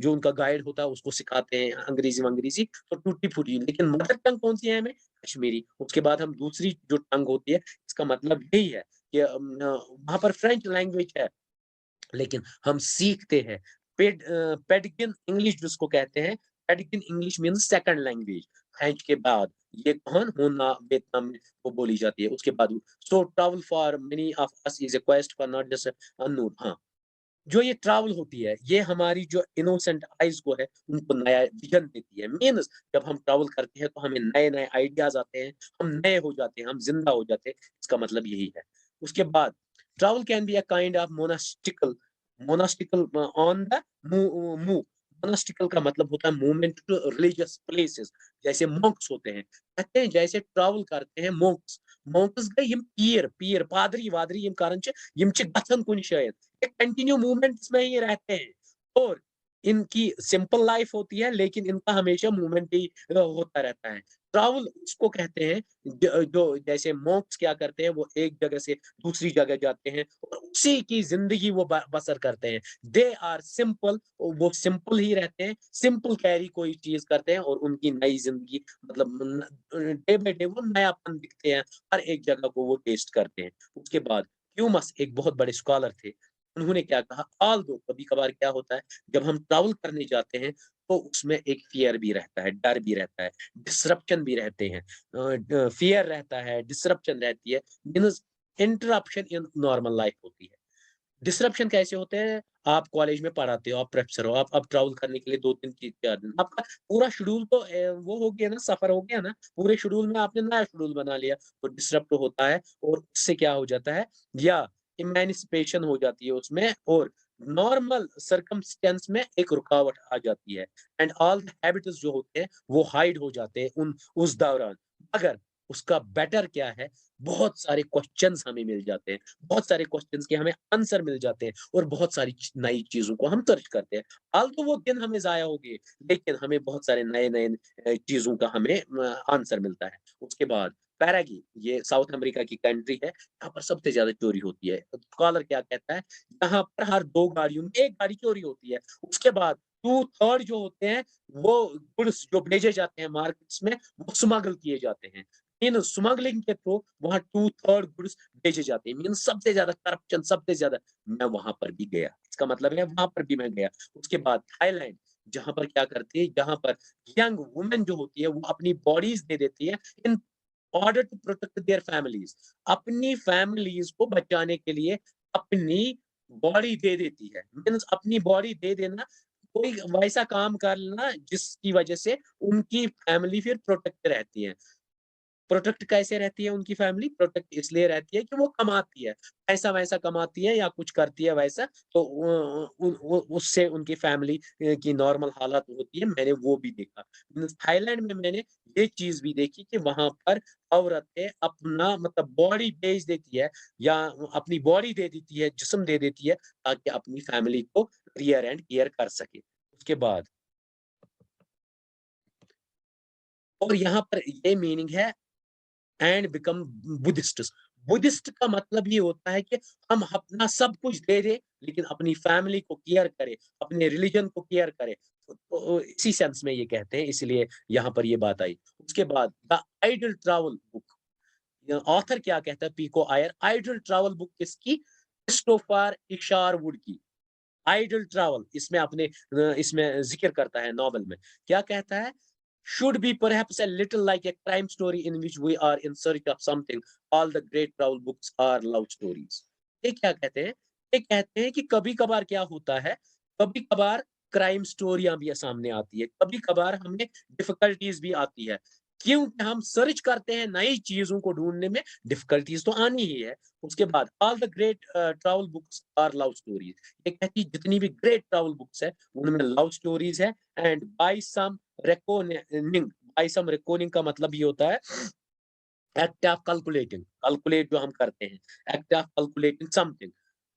जो उनका गाइड होता है उसको सिखाते हैं अंग्रेज़ी-वंग्रेज़ी, तो टूटी-फ्रूटी, लेकिन मदर टंग कौन-सी है हमें? कश्मीरी। उसके बाद हम दूसरी जो टंग होती है, इसका मतलब यही है कि वहाँ पर फ्रेंच लैंग्वेज है। लेकिन हम सीखते हैं। पेडगिन इंग्लिश जिसको कहते हैं, pidgin English means second language French के बाद। ये कौन होना वियतनाम में वो बोली जाती है। उसके बाद so travel for many of us is a quest for not just unknown. हाँ, जो ये ट्रैवल होती है, ये हमारी जो इनोसेंट आइज़ को है, उनको नया विज़न देती है। मीन्स जब हम ट्रैवल करते हैं, तो हमें नए-नए आइडियाज़ आते हैं, हम नए हो जाते हैं, हम ज़िंदा हो जाते हैं। इसका मतलब यही है। उसके बाद travel can be a kind of monastical on the move. Monastical का मतलब होता है मूवमेंट टू रिलीजियस प्लेसेस। जैसे मॉन्क्स होते हैं, कहते हैं जैसे ट्रैवल करते हैं मॉन्क्स। मॉन्क्स गए यिम पीर पादरी-वादरी यिम करन छ, यिम छ गछन कुन शायद। ये कंटिन्यू मूवमेंट्स में ही रहते हैं, और इनकी सिंपल लाइफ होती है, लेकिन इनका हमेशा मूवमेंट ही होता रहता है। ट्रैवल उसको कहते हैं जो जैसे मॉन्क्स क्या करते हैं, वो एक जगह से दूसरी जगह जाते हैं और उसी की ज़िंदगी वो बसर करते हैं। दे आर सिंपल, वो सिंपल ही रहते हैं, सिंपल कैरी कोई चीज़ करते हैं और उनकी नई ज़िंदगी, मतलब डे बाय डे वो नयापन दिखते हैं, हर एक जगह को वो टेस्ट करते हैं। उसके बाद ह्यूमस एक बहुत बड़े स्कॉलर थे। उन्होंने क्या कहा, ऑल्दो कभी-कभार क्या होता है, जब हम ट्रैवल करने जाते हैं, तो उसमें एक फ़ियर भी रहता है, डर भी रहता है, डिसरप्शन भी रहते हैं। फ़ियर रहता है, डिसरप्शन रहती है, means interruption in normal life होती है। डिसरप्शन कैसे होते हैं? आप कॉलेज में पढ़ाते हो, आप प्रोफ़ेसर हो, आप अब ट्रैवल करने के लिए 2-3 4 दिन, आपका पूरा शेड्यूल तो वो हो गया ना, सफ़र हो गया ना, पूरे शेड्यूल में आपने नया शेड्यूल बना लिया, तो डिसरप्ट होता है और उससे क्या हो जाता है, या इमैनिसिपेशन हो जाती है उसमें, और नॉर्मल सर्कमस्टेंस में एक रुकावट आ जाती है, एंड ऑल द हैबिट्स जो होते हैं, वो हाइड हो जाते हैं उस दौरान। मगर उसका बेटर क्या है, बहुत सारे क्वेश्चन्स हमें मिल जाते हैं। बहुत सारे क्वेश्चंस के हमें आंसर मिल जाते हैं और बहुत सारी नई चीज़ों को हम सर्च करते हैं। हाल तो वो दिन हमें ज़ाया हो गए, लेकिन हमें बहुत सारे नए-नए चीज़ों का हमें आंसर मिलता है। उसके बाद पैराग्वे, ये साउथ अमेरिका की कंट्री है, यहाँ पर सबसे ज़्यादा चोरी होती है। स्कॉलर क्या कहता है, यहाँ पर हर 2 गाड़ियों में 1 गाड़ी चोरी होती है। उसके बाद 2/3 जो होते हैं, वो गुड्स जो भेजे जाते हैं मार्केट्स में, वो स्मगल किए जाते हैं। इन स्मगलिंग के थ्रू वहाँ 2/3 गुड्स भेजे जाते हैं। मीन्स सबसे ज़्यादा करप्शन, सबसे ज़्यादा। मैं वहाँ पर भी गया। इसका मतलब है वहाँ पर भी मैं गया। उसके बाद थाईलैंड, जहाँ पर क्या करती है, जहाँ पर यंग वुमेन जो होती है, वो अपनी बॉडीज़ दे देती है in order to protect their families. अपनी फैमिलीज़ को बचाने के लिए अपनी बॉडी दे देती है। मीन्स अपनी बॉडी दे देना, कोई वैसा काम करना जिसकी वजह से उनकी फैमिली फिर प्रोटेक्ट रहती है। प्रोटेक्ट कैसे रहती है उनकी फैमिली? प्रोटेक्ट इसलिए रहती है कि वो कमाती है। पैसा-वैसा कमाती है या कुछ करती है वैसा, तो वो उससे उनकी फैमिली की नॉर्मल हालत होती है, मैंने वो भी देखा। थाईलैंड में मैंने ये चीज़ भी देखी कि वहाँ पर औरतें अपना मतलब बॉडी बेच देती है, या अपनी बॉडी दे देती है, जिस्म दे देती है, ताकि अपनी फैमिली को रियर एंड केयर कर सके। उसके बाद और यहाँ पर ये मीनिंग है एंड बिकम बुद्धिस्ट्स। बुद्धिस्ट का मतलब ये होता है कि हम अपना सब कुछ दे दें, लेकिन अपनी फैमिली को केयर करें, अपने रिलीजन को केयर करें। तो इसी सेंस में ये कहते हैं, इसलिए यहाँ पर ये बात आई। उसके बाद the ideal travel book, author क्या कहता है, Pico Iyer, ideal travel book किसकी? क्रिस्टोफर इशारवुड की। आइडल ट्रैवल इसमें इसमें ज़िक्र करता है नॉवेल में। क्या कहता है? should be perhaps a little like a crime story in which we are in search of something. All the great travel books are love stories. ये क्या कहते हैं? ये कहते हैं कि कभी-कभार क्या होता है, कभी-कभार क्राइम स्टोरियाँ भी सामने आती है, कभी-कभार हमें डिफिकल्टीज़ भी आती है। क्योंकि हम सर्च करते हैं नई चीज़ों को ढूँढने में, डिफिकल्टीज़ तो आनी ही है। उसके बाद all the great travel books are love stories. ये कहती है जितनी भी ग्रेट ट्रैवल बुक्स है, उनमें लव स्टोरीज़ है एंड बाय सम रेकोनिंग। बाय सम रेकोनिंग का मतलब ये होता है एक्ट ऑफ कैलकुलेटिंग, कैलकुलेट जो हम करते हैं, एक्ट ऑफ कैलकुलेटिंग समथिंग।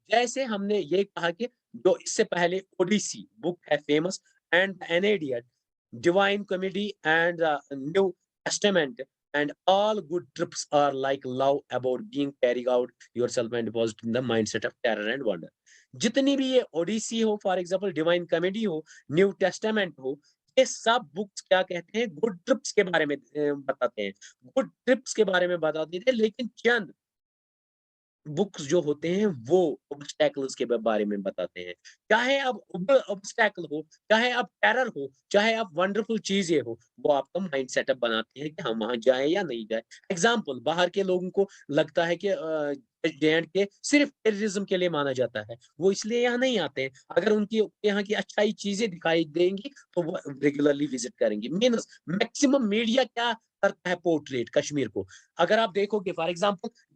जैसे हमने ये कहा कि जो इससे पहले ओडिसी बुक है famous and Aeneid, Divine Comedy and New Testament and all good trips are like love about being carrying out yourself and deposit in the mindset of terror and wonder. जितनी भी ये Odyssey हो, for example Divine Comedy हो, New Testament हो, ये सब books क्या कहते हैं, गुड ट्रिप्स के बारे में बताते हैं। गुड ट्रिप्स के बारे में बताते थे, लेकिन चंद बुक्स जो होते हैं वो ऑब्स्टैकल्स के बारे में बताते हैं। चाहे अब ऑब्स्टैकल हो, चाहे अब टेरर हो, चाहे अब वंडरफुल चीज़ें हो, वो आपका माइंड सेटअप बनाते हैं कि हम वहाँ जाएँ या नहीं जाएँ। एग्ज़ाम्पल, बाहर के लोगों को लगता है कि जे-एंड-के सिर्फ़ टेररिज़्म के लिए माना जाता है। वो इसलिए यहाँ नहीं आते हैं। अगर उनकी यहाँ की अच्छाई चीज़ें दिखाई देंगी, तो वो रेगुलरली विज़िट करेंगे। मीन्स मैक्सिमम मीडिया क्या करता है, पोर्ट्रेट कश्मीर को। अगर आप देखोगे फॉर एग्ज़ाम्पल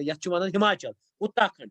यथ छ वनान हिमाचल, उत्तराखंड,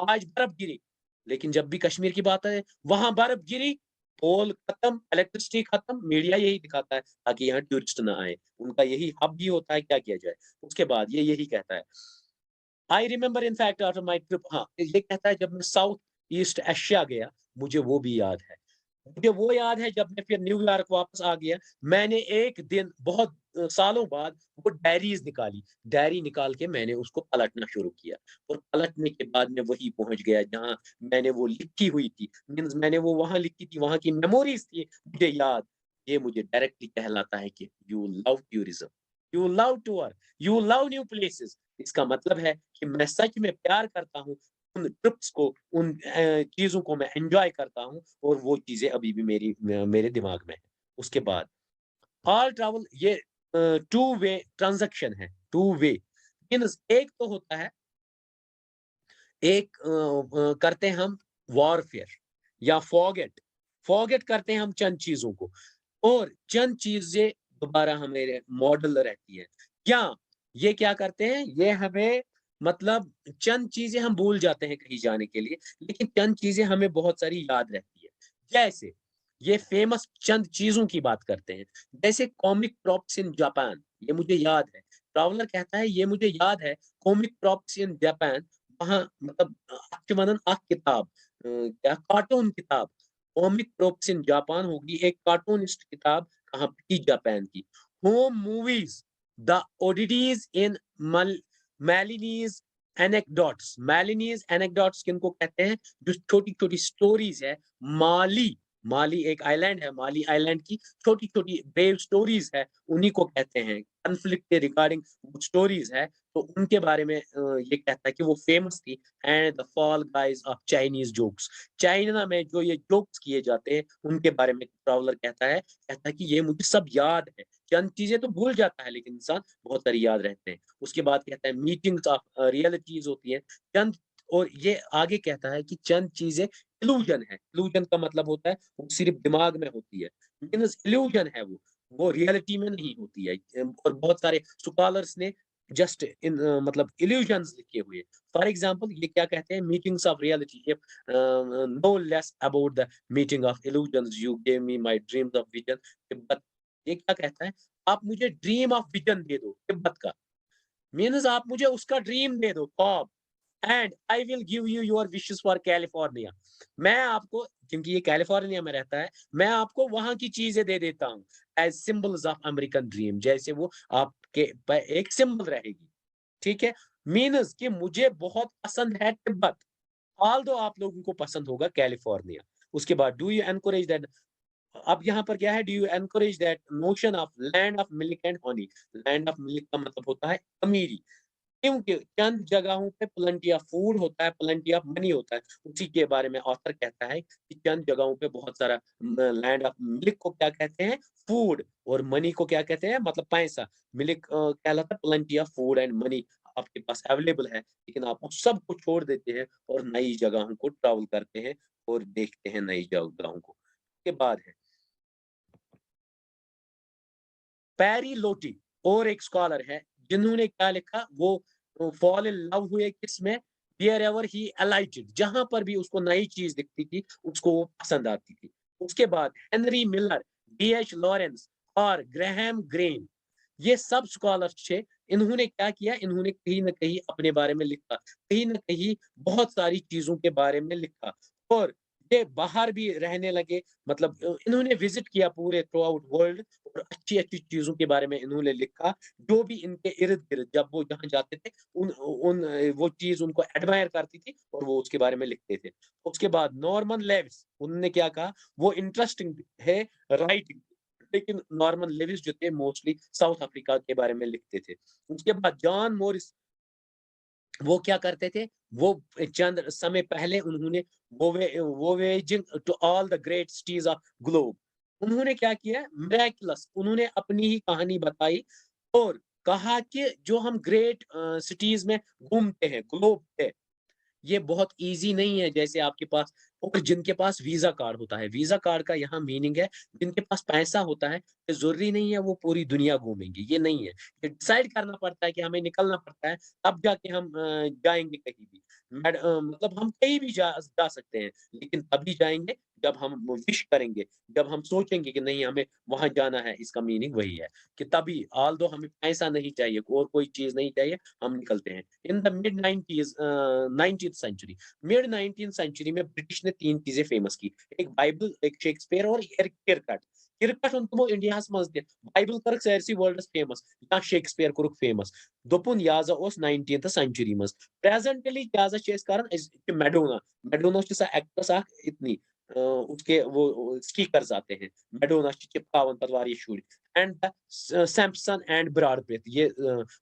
आज बर्फ गिरी। लेकिन जब भी कश्मीर की बात आए, वहाँ बर्फ गिरी, पोल खत्म, इलेक्ट्रिसिटी खत्म, मीडिया यही दिखाता है ताकि यहाँ टूरिस्ट ना आए। उनका यही हब भी होता है, क्या किया जाए? उसके बाद ये यही कहता है। I remember in fact after my trip, हाँ, ये कहता है जब मैं साउथ ईस्ट एशिया गया, मुझे वो भी याद है। मुझे वो याद है जब मैं फिर न्यूयॉर्क वापस आ गया, मैंने एक दिन बहुत सालों बाद वो डायरीज़ निकाली। डायरी निकाल के मैंने उसको पलटना शुरू किया और पलटने के बाद मैं वहीं पहुँच गया जहाँ मैंने वो लिखी हुई थी। मीन्स मैंने वो वहाँ लिखी थी, वहाँ की मेमोरीज़ थी मुझे याद। ये मुझे डायरेक्टली कहलाता है कि you love tourism, you love tour, you love new places. इसका मतलब है कि मैं सच में प्यार करता हूँ उन ट्रिप्स को, उन चीज़ों को मैं एन्जॉय करता हूँ और वो चीज़ें अभी भी मेरे दिमाग में है। उसके बाद ऑल ट्रैवल ये टू वे ट्रांज़ैक्शन है, टू वे मीन्स एक तो होता है, एक करते हैं हम वॉरफेयर या फॉरगेट करते हैं हम चंद चीज़ों को और चंद चीज़ें दोबारा हमें मॉडल रहती है। या ये क्या करते हैं, ये हमें मतलब चंद चीज़ें हम भूल जाते हैं कहीं जाने के लिए, लेकिन चंद चीज़ें हमें बहुत सारी याद रहती है। जैसे ये फेमस चंद चीज़ों की बात करते हैं, जैसे कॉमिक प्रॉप्स इन जापान, ये मुझे याद है। ट्रैवलर कहता है ये मुझे याद है, कॉमिक प्रॉप्स इन जापान, वहाँ मतलब अक्चुअनन किताब क्या कार्टून किताब, कॉमिक प्रॉप्स इन जापान होगी एक कार्टूनिस्ट किताब कहाँ पे की, जापान की। होम मूवीज़, द ओडिडीज़ इन मल मैलिनीज़ एनेक्डोट्स किनको कहते हैं? जो छोटी-छोटी स्टोरीज़ है, माली, माली एक आइलैंड है, माली आइलैंड की छोटी-छोटी ब्रेव स्टोरीज़ है, उन्हीं को कहते हैं। कॉन्फ्लिक्ट के रिगार्डिंग स्टोरीज़ है, तो उनके बारे में ये कहता है कि वो फेमस थी। And the fall guys of Chinese jokes, China में जो ये जोक्स किए जाते हैं, उनके बारे में ट्रैवलर कहता है कि ये मुझे सब याद है। चंद चीज़ें तो भूल जाता है, लेकिन इंसान बहुत सारी याद रहते हैं। उसके बाद कहता है मीटिंग्स ऑफ रियलिटीज़ होती हैं, चंद और ये आगे कहता है कि चंद चीज़ें इल्यूज़न है। इल्यूज़न का मतलब होता है, वो सिर्फ़ दिमाग में होती है। मीन्स इल्यूज़न है वो रियलिटी में नहीं होती है। और बहुत सारे स्कॉलर्स ने जस्ट इन मतलब इल्यूजन्स लिखे हुए। फॉर एग्ज़ाम्पल ये क्या कहते हैं, meetings of reality if no less about the meeting of illusions you give me my dreams of vision Tibet. ये क्या कहता है, आप मुझे ड्रीम ऑफ विज़न दे दो तिब्बत का। मीन्स आप मुझे उसका ड्रीम दे दो, ख्वाब। And I will give you your wishes for California. मैं आपको, क्योंकि ये कैलिफोर्निया में रहता है, मैं आपको वहाँ की चीज़ें दे देता हूँ as symbols of American dream, जैसे वो आपके प एक सिंबल रहेगी, ठीक है? मीन्स कि मुझे बहुत पसंद है तिब्बत, ऑल्दो आप लोगों को पसंद होगा कैलिफोर्निया। उसके बाद डू यू एनकरेज दैट, अब यहाँ पर क्या है, do you encourage that notion of land of milk and honey. Land of milk का मतलब होता है अमीरी। क्योंकि चंद जगहों पे प्लेंटी ऑफ फूड होता है, प्लेंटी ऑफ मनी होता है। उसी के बारे में ऑथर कहता है कि चंद जगहों पे बहुत सारा लैंड ऑफ मिल्क को क्या कहते हैं? फूड, और मनी को क्या कहते हैं? मतलब पैसा। मिल्क कहलाता है plenty of food and money आपके पास अवेलेबल है, लेकिन आप उस सब को छोड़ देते हैं और नई जगहों को ट्रैवल करते हैं और देखते हैं नई जगहों को। उसके बाद है पैरी लोटी, और एक स्कॉलर है जिन्होंने क्या लिखा, वो फॉल इन लव हुए किसमें? वेयर एवर ही अलाइटेड, जहां पर भी उसको नई चीज दिखती थी उसको वो पसंद आती थी। उसके बाद हेनरी मिलर, डीएच लॉरेंस और ग्राहम ग्रेन, ये सब स्कॉलर्स थे। इन्होंने क्या किया, इन्होंने कहीं न कहीं अपने बारे में लिखा, कहीं न कहीं बहुत सारी चीज़ों के बारे में लिखा, और ये बाहर भी रहने लगे। मतलब इन्होंने विज़िट किया पूरे थ्रू आउट वर्ल्ड, और अच्छी-अच्छी चीज़ों के बारे में इन्होंने लिखा, जो भी इनके इर्द-गिर्द जब वो जहाँ जाते थे, वो चीज़ उनको एडमायर करती थी और वो उसके बारे में लिखते थे। उसके बाद नॉर्मन लेविस, उन्होंने क्या कहा, वो इंटरेस्टिंग है राइटिंग, लेकिन नॉर्मन लेविस जो थे मोस्टली साउथ अफ्रीका के बारे में लिखते थे। उसके बाद जॉन मॉरिस, वो क्या करते थे, वो चंद समय पहले उन्होंने voyaging to all the great cities of globe, उन्होंने क्या किया, मिरेकुलस, उन्होंने अपनी ही कहानी बताई और कहा कि जो हम ग्रेट सिटीज़ में घूमते हैं ग्लोब पे, ये बहुत ईज़ी नहीं है जैसे आपके पास, और जिनके पास वीज़ा कार्ड होता है, वीज़ा कार्ड का यहाँ मीनिंग है, जिनके पास पैसा होता है, ये ज़रूरी नहीं है वो पूरी दुनिया घूमेंगे, ये नहीं है। ये डिसाइड करना पड़ता है कि हमें निकलना पड़ता है, तब जाके हम जाएँगे कहीं भी। मतलब हम कहीं भी जा सकते हैं, लेकिन तभी जाएँगे जब हम विश करेंगे, जब हम सोचेंगे कि नहीं हमें वहाँ जाना है, इसका मीनिंग वही है, कि तभी ऑल्दो हमें पैसा नहीं चाहिए और कोई चीज़ नहीं चाहिए, हम निकलते हैं। In the mid 90s 19th century, mid 19th century में ब्रिटिश ने 3 चीज़ें फेमस की। एक बाइबल, एक शेक्सपियर और एक किरकेट। किरकेट उनको इंडियास मंज़ दिया, बाइबल कर साइरसी वर्ल्डस फेमस, या शेक्सपियर कोरुक फेमस। दोपुन याज़ा ओस 19th सेंचुरी मंज़। प्रेजेंटली याज़ा छ अस करन मैडोना, मैडोना छ सा एक्ट्रेस अख इतनी उसके वो स्टिकर्स आते हैं। मैडोना छ चिपकावन पत वारिया शुरी। And the Sampson and Brad Pitt, ये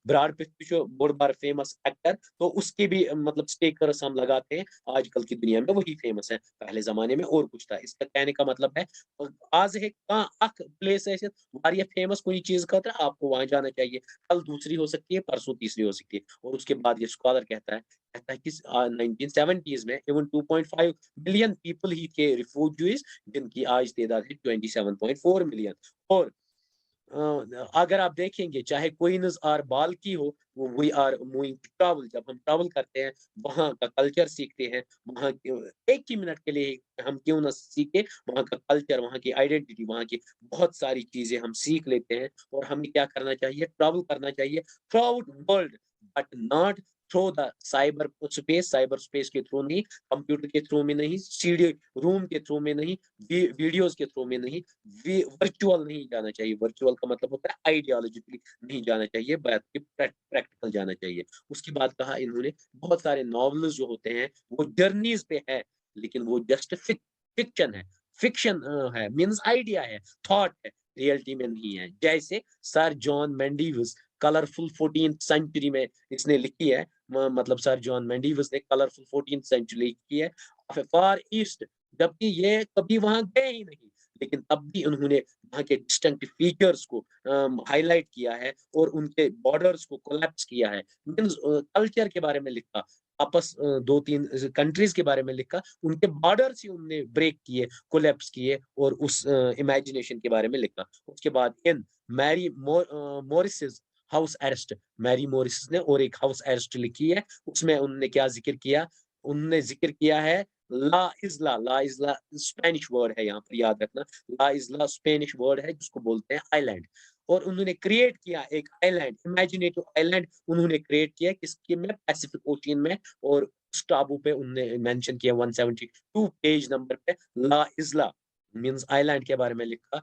ब्रॉड पिट भी जो बहुत बार फेमस एक्टर, तो उसके भी मतलब स्टिकर्स हम लगाते हैं। आजकल की दुनिया में वही फेमस है, पहले ज़माने में और कुछ था। इसका कहने का मतलब है आज है कहाँ अख प्लेस ऐसे वारिया फेमस कोई चीज़ खतरा, आपको वहाँ जाना चाहिए। कल दूसरी हो सकती है, परसों तीसरी हो सकती है। और उसके बाद ये स्कॉलर कहता है कि 1970s में इवन 2.5 मिलियन पीपल ही थे रिफ्यूजीज, जिनकी आज तादाद है 27.4 मिलियन। और अगर आप देखेंगे चाहे क्वींस और बाल की हो, वो we are moving to travel, जब हम ट्रैवल करते हैं, वहाँ का कल्चर सीखते हैं, वहाँ एक ही मिनट के लिए हम क्यों ना सीखे, वहाँ का कल्चर, वहाँ की आइडेंटिटी, वहाँ की बहुत सारी चीज़ें हम सीख लेते हैं। और हमें क्या करना चाहिए? ट्रैवल करना चाहिए through out world, but not through the cyber space के थ्रू नहीं, कंप्यूटर के थ्रू में नहीं, सीडी रूम के थ्रू में नहीं, वीडियोज़ के थ्रू में नहीं, वर्चुअल नहीं जाना चाहिए। वर्चुअल का मतलब होता है आइडियोलॉजिकली नहीं जाना चाहिए, बल्कि प्रैक्टिकल जाना चाहिए। उसके बाद कहा इन्होंने, बहुत सारे नॉवेल्स जो होते हैं वो जर्नीज पे है, लेकिन वो जस्ट फिक्शन है, फिक्शन है, मीन्स आइडिया है, थॉट है, रियलिटी में नहीं है। जैसे sir John Mandeville's colourful 14th century में इसने लिखी है, मतलब सर जॉन मेंडिवस ने कलरफुल 14th सेंचुरी लिखी है फार ईस्ट, जबकि ये कभी वहां गए ही नहीं, लेकिन तब भी उन्होंने वहाँ के डिस्टिंक्ट फीचर्स को हाइलाइट किया है और उनके बॉर्डर्स को कोलैप्स किया है। मीन्स कल्चर के बारे में लिखा, आपस 2-3 कंट्रीज़ के बारे में लिखा, उनके बॉर्डर्स ही उन्होंने ब्रेक किए, कोलैप्स किए और उस इमेजिनेशन के बारे में लिखा। उसके बाद इन मॉरिसेस हाउस अरेस्ट, मैरी मॉरिस ने और एक हाउस अरेस्ट लिखी है, उसमें उन्होंने क्या ज़िक्र किया? उन्होंने ज़िक्र किया है ला इज़्ला स्पेनिश वर्ड है, यहाँ पर याद रखना। ला इज़्ला स्पेनिश वर्ड है जिसको बोलते हैं आइलैंड, और उन्होंने क्रिएट किया एक आइलैंड, इमेजिनेटिव आइलैंड उन्होंने क्रिएट किया किसके में? पैसिफिक ओशियन में, और उस टापू पे उन्होंने मेंशन किया 172 पेज नंबर पे ला इज़्ला मीन्स आइलैंड के बारे में लिखा।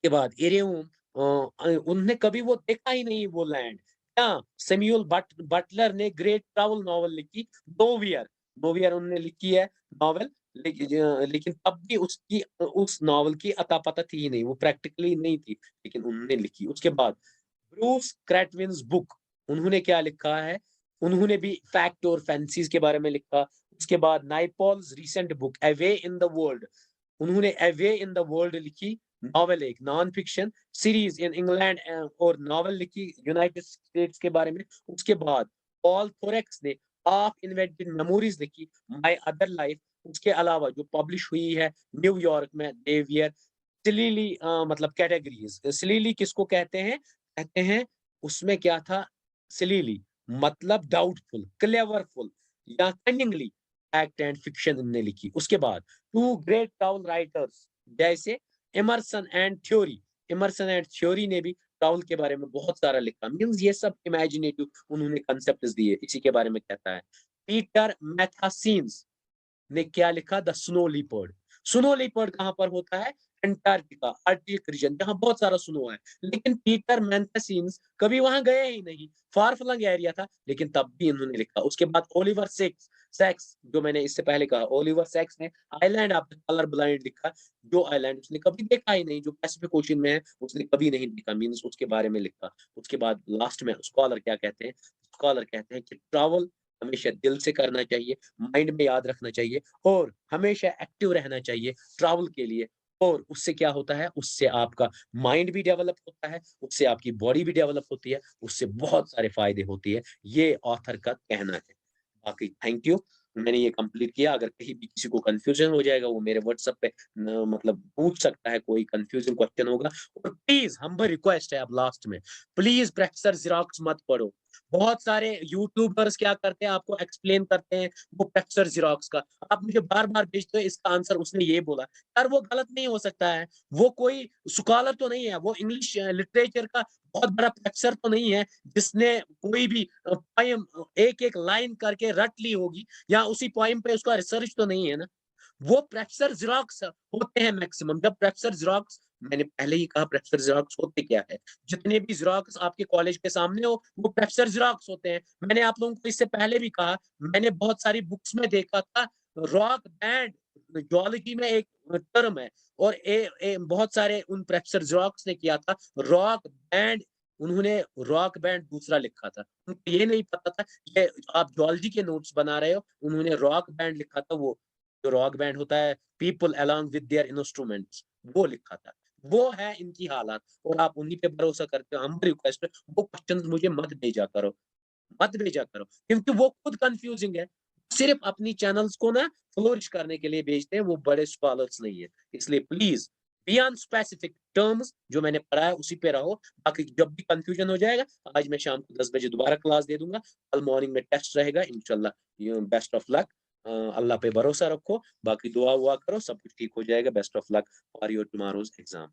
के बाद इरेउम उन्होंने कभी वो देखा ही नहीं वो लैंड। क्या सैमुअल बटलर ने ग्रेट ट्रैवल नॉवेल लिखी, नोवियर, नोवियर उन्होंने लिखी है नॉवेल, लेकिन तब भी उसकी उस नॉवेल की अता-पता थी ही नहीं, वो प्रैक्टिकली नहीं थी, लेकिन उन्होंने लिखी। उसके बाद ब्रूस क्रैटविन्स बुक, उन्होंने क्या लिखा है, उन्होंने भी फैक्ट और फैंसीज़ के बारे में लिखा। उसके बाद Naipaul's recent book away in the world, उन्होंने अवे इन द वर्ल्ड लिखी, नॉवेल एक nonfiction series in England और नॉवेल लिखी यूनाइटेड स्टेट्स के बारे में। उसके बाद पॉल थोरेक्स ने हाफ इन्वेंटेड मेमोरीज़ लिखी, माय अदर लाइफ। उसके अलावा जो पब्लिश हुई है न्यूयॉर्क में देवियर सिलीली मतलब कैटेगरीज़। सिलीली किसको कहते हैं? कहते हैं उसमें क्या था सिलीली मतलब डाउटफुल, क्लेवरफुल या कनिंगली फैक्ट एंड फिक्शन इन्होंने लिखी। उसके बाद टू ग्रेट ट्रैवल राइटर्स जैसे इमर्सन एंड थ्योरी ने भी ट्रैवल के बारे में बहुत सारा लिखा। मीन्स ये सब इमेजिनेटिव उन्होंने कांसेप्ट्स दिए। इसी के बारे में कहता है। पीटर मैथासीन्स ने क्या लिखा the snow leopard. Snow leopard कहाँ पर होता है? अंटार्कटिका, आर्कटिक रीजन जहाँ बहुत सारा स्नो है। लेकिन पीटर मैंथेसिन्स कभी वहां गए ही नहीं, फार फ्लंग एरिया था, लेकिन तब भी इन्होंने लिखा। उसके बाद ओलिवर सैक्स जो मैंने इससे पहले कहा, ओलिवर सैक्स ने island of the colour blind लिखा। जो आइलैंड उसने कभी देखा ही नहीं, जो पैसिफिक ओशन में है, उसने कभी नहीं देखा, मीन्स उसके बारे में लिखा। उसके बाद लास्ट में स्कॉलर क्या कहते हैं? स्कॉलर कहते हैं कि ट्रैवल हमेशा दिल से करना चाहिए, माइंड में याद रखना चाहिए और हमेशा एक्टिव रहना चाहिए ट्रैवल के लिए। और उससे क्या होता है? उससे आपका माइंड भी डेवलप होता है, उससे आपकी बॉडी भी डेवलप होती है, उससे बहुत सारे फ़ायदे होती है। ये ऑथर का कहना है। बाकी थैंक यू। मैंने ये कंप्लीट किया। अगर कहीं भी किसी को कन्फ्यूज़न हो जाएगा, वो मेरे व्हाट्सएप पे न मतलब पूछ सकता है, कोई कन्फ्यूज़िंग क्वेश्चन होगा। और प्लीज़ हम्बल रिक्वेस्ट है अब लास्ट में, प्लीज़ प्रोफेसर ज़ेरॉक्स मत पढ़ो। बहुत सारे यूट्यूबर्स क्या करते हैं, आपको एक्सप्लेन करते हैं वो प्रोफेसर ज़ेरॉक्स का। आप मुझे बार-बार भेजते हो इसका आंसर उसने ये बोला। यार वो गलत नहीं हो सकता है। वो कोई स्कॉलर तो नहीं है, वो इंग्लिश लिटरेचर का बहुत बड़ा प्रोफेसर तो नहीं है, जिसने कोई भी पोएम एक-एक लाइन करके रट ली होगी या उसी पोएम पे उसका रिसर्च तो नहीं है ना। वो प्रोफेसर ज़ेरॉक्स होते हैं मैक्सिमम। जब प्रोफेसर ज़ेरॉक्स मैंने पहले ही कहा प्रोफेसर ज़ेरॉक्स होते क्या है? जितने भी ज़ेरॉक्स आपके कॉलेज के सामने हो, वो प्रोफेसर ज़ेरॉक्स होते हैं। मैंने आप लोगों को इससे पहले भी कहा, मैंने बहुत सारी बुक्स में देखा था रॉक बैंड ज़ूलॉजी में एक टर्म है और बहुत सारे उन प्रोफेसर ज़ेरॉक्स ने किया था रॉक बैंड। उन्होंने रॉक बैंड दूसरा लिखा था। उनको ये नहीं पता था ये आप ज़ूलॉजी के नोट्स बना रहे हो, उन्होंने रॉक बैंड लिखा था। वो जो रॉक बैंड होता है people along with their instruments वो लिखा था। वो है इनकी हालात और आप उन्हीं पे भरोसा करते हो। हम्बल रिक्वेस्ट है वो क्वेश्चन्स मुझे मत भेजा करो क्योंकि वो खुद कन्फ्यूजिंग है। सिर्फ अपनी चैनल्स को ना फ्लोरिश करने के लिए भेजते हैं, वो बड़े स्कॉलर्स नहीं है। इसलिए please be on specific terms जो मैंने पढ़ा है उसी पे रहो। बाकी जब भी कन्फ्यूजन हो जाएगा, आज मैं शाम को 10 बजे दोबारा क्लास दे दूँगा। कल मॉर्निंग में टेस्ट रहेगा इंशाल्लाह। Best of luck. अल्लाह पे भरोसा रखो, बाकी दुआ-वुआ करो, सब कुछ ठीक हो जाएगा। Best of luck for your tomorrow's exam.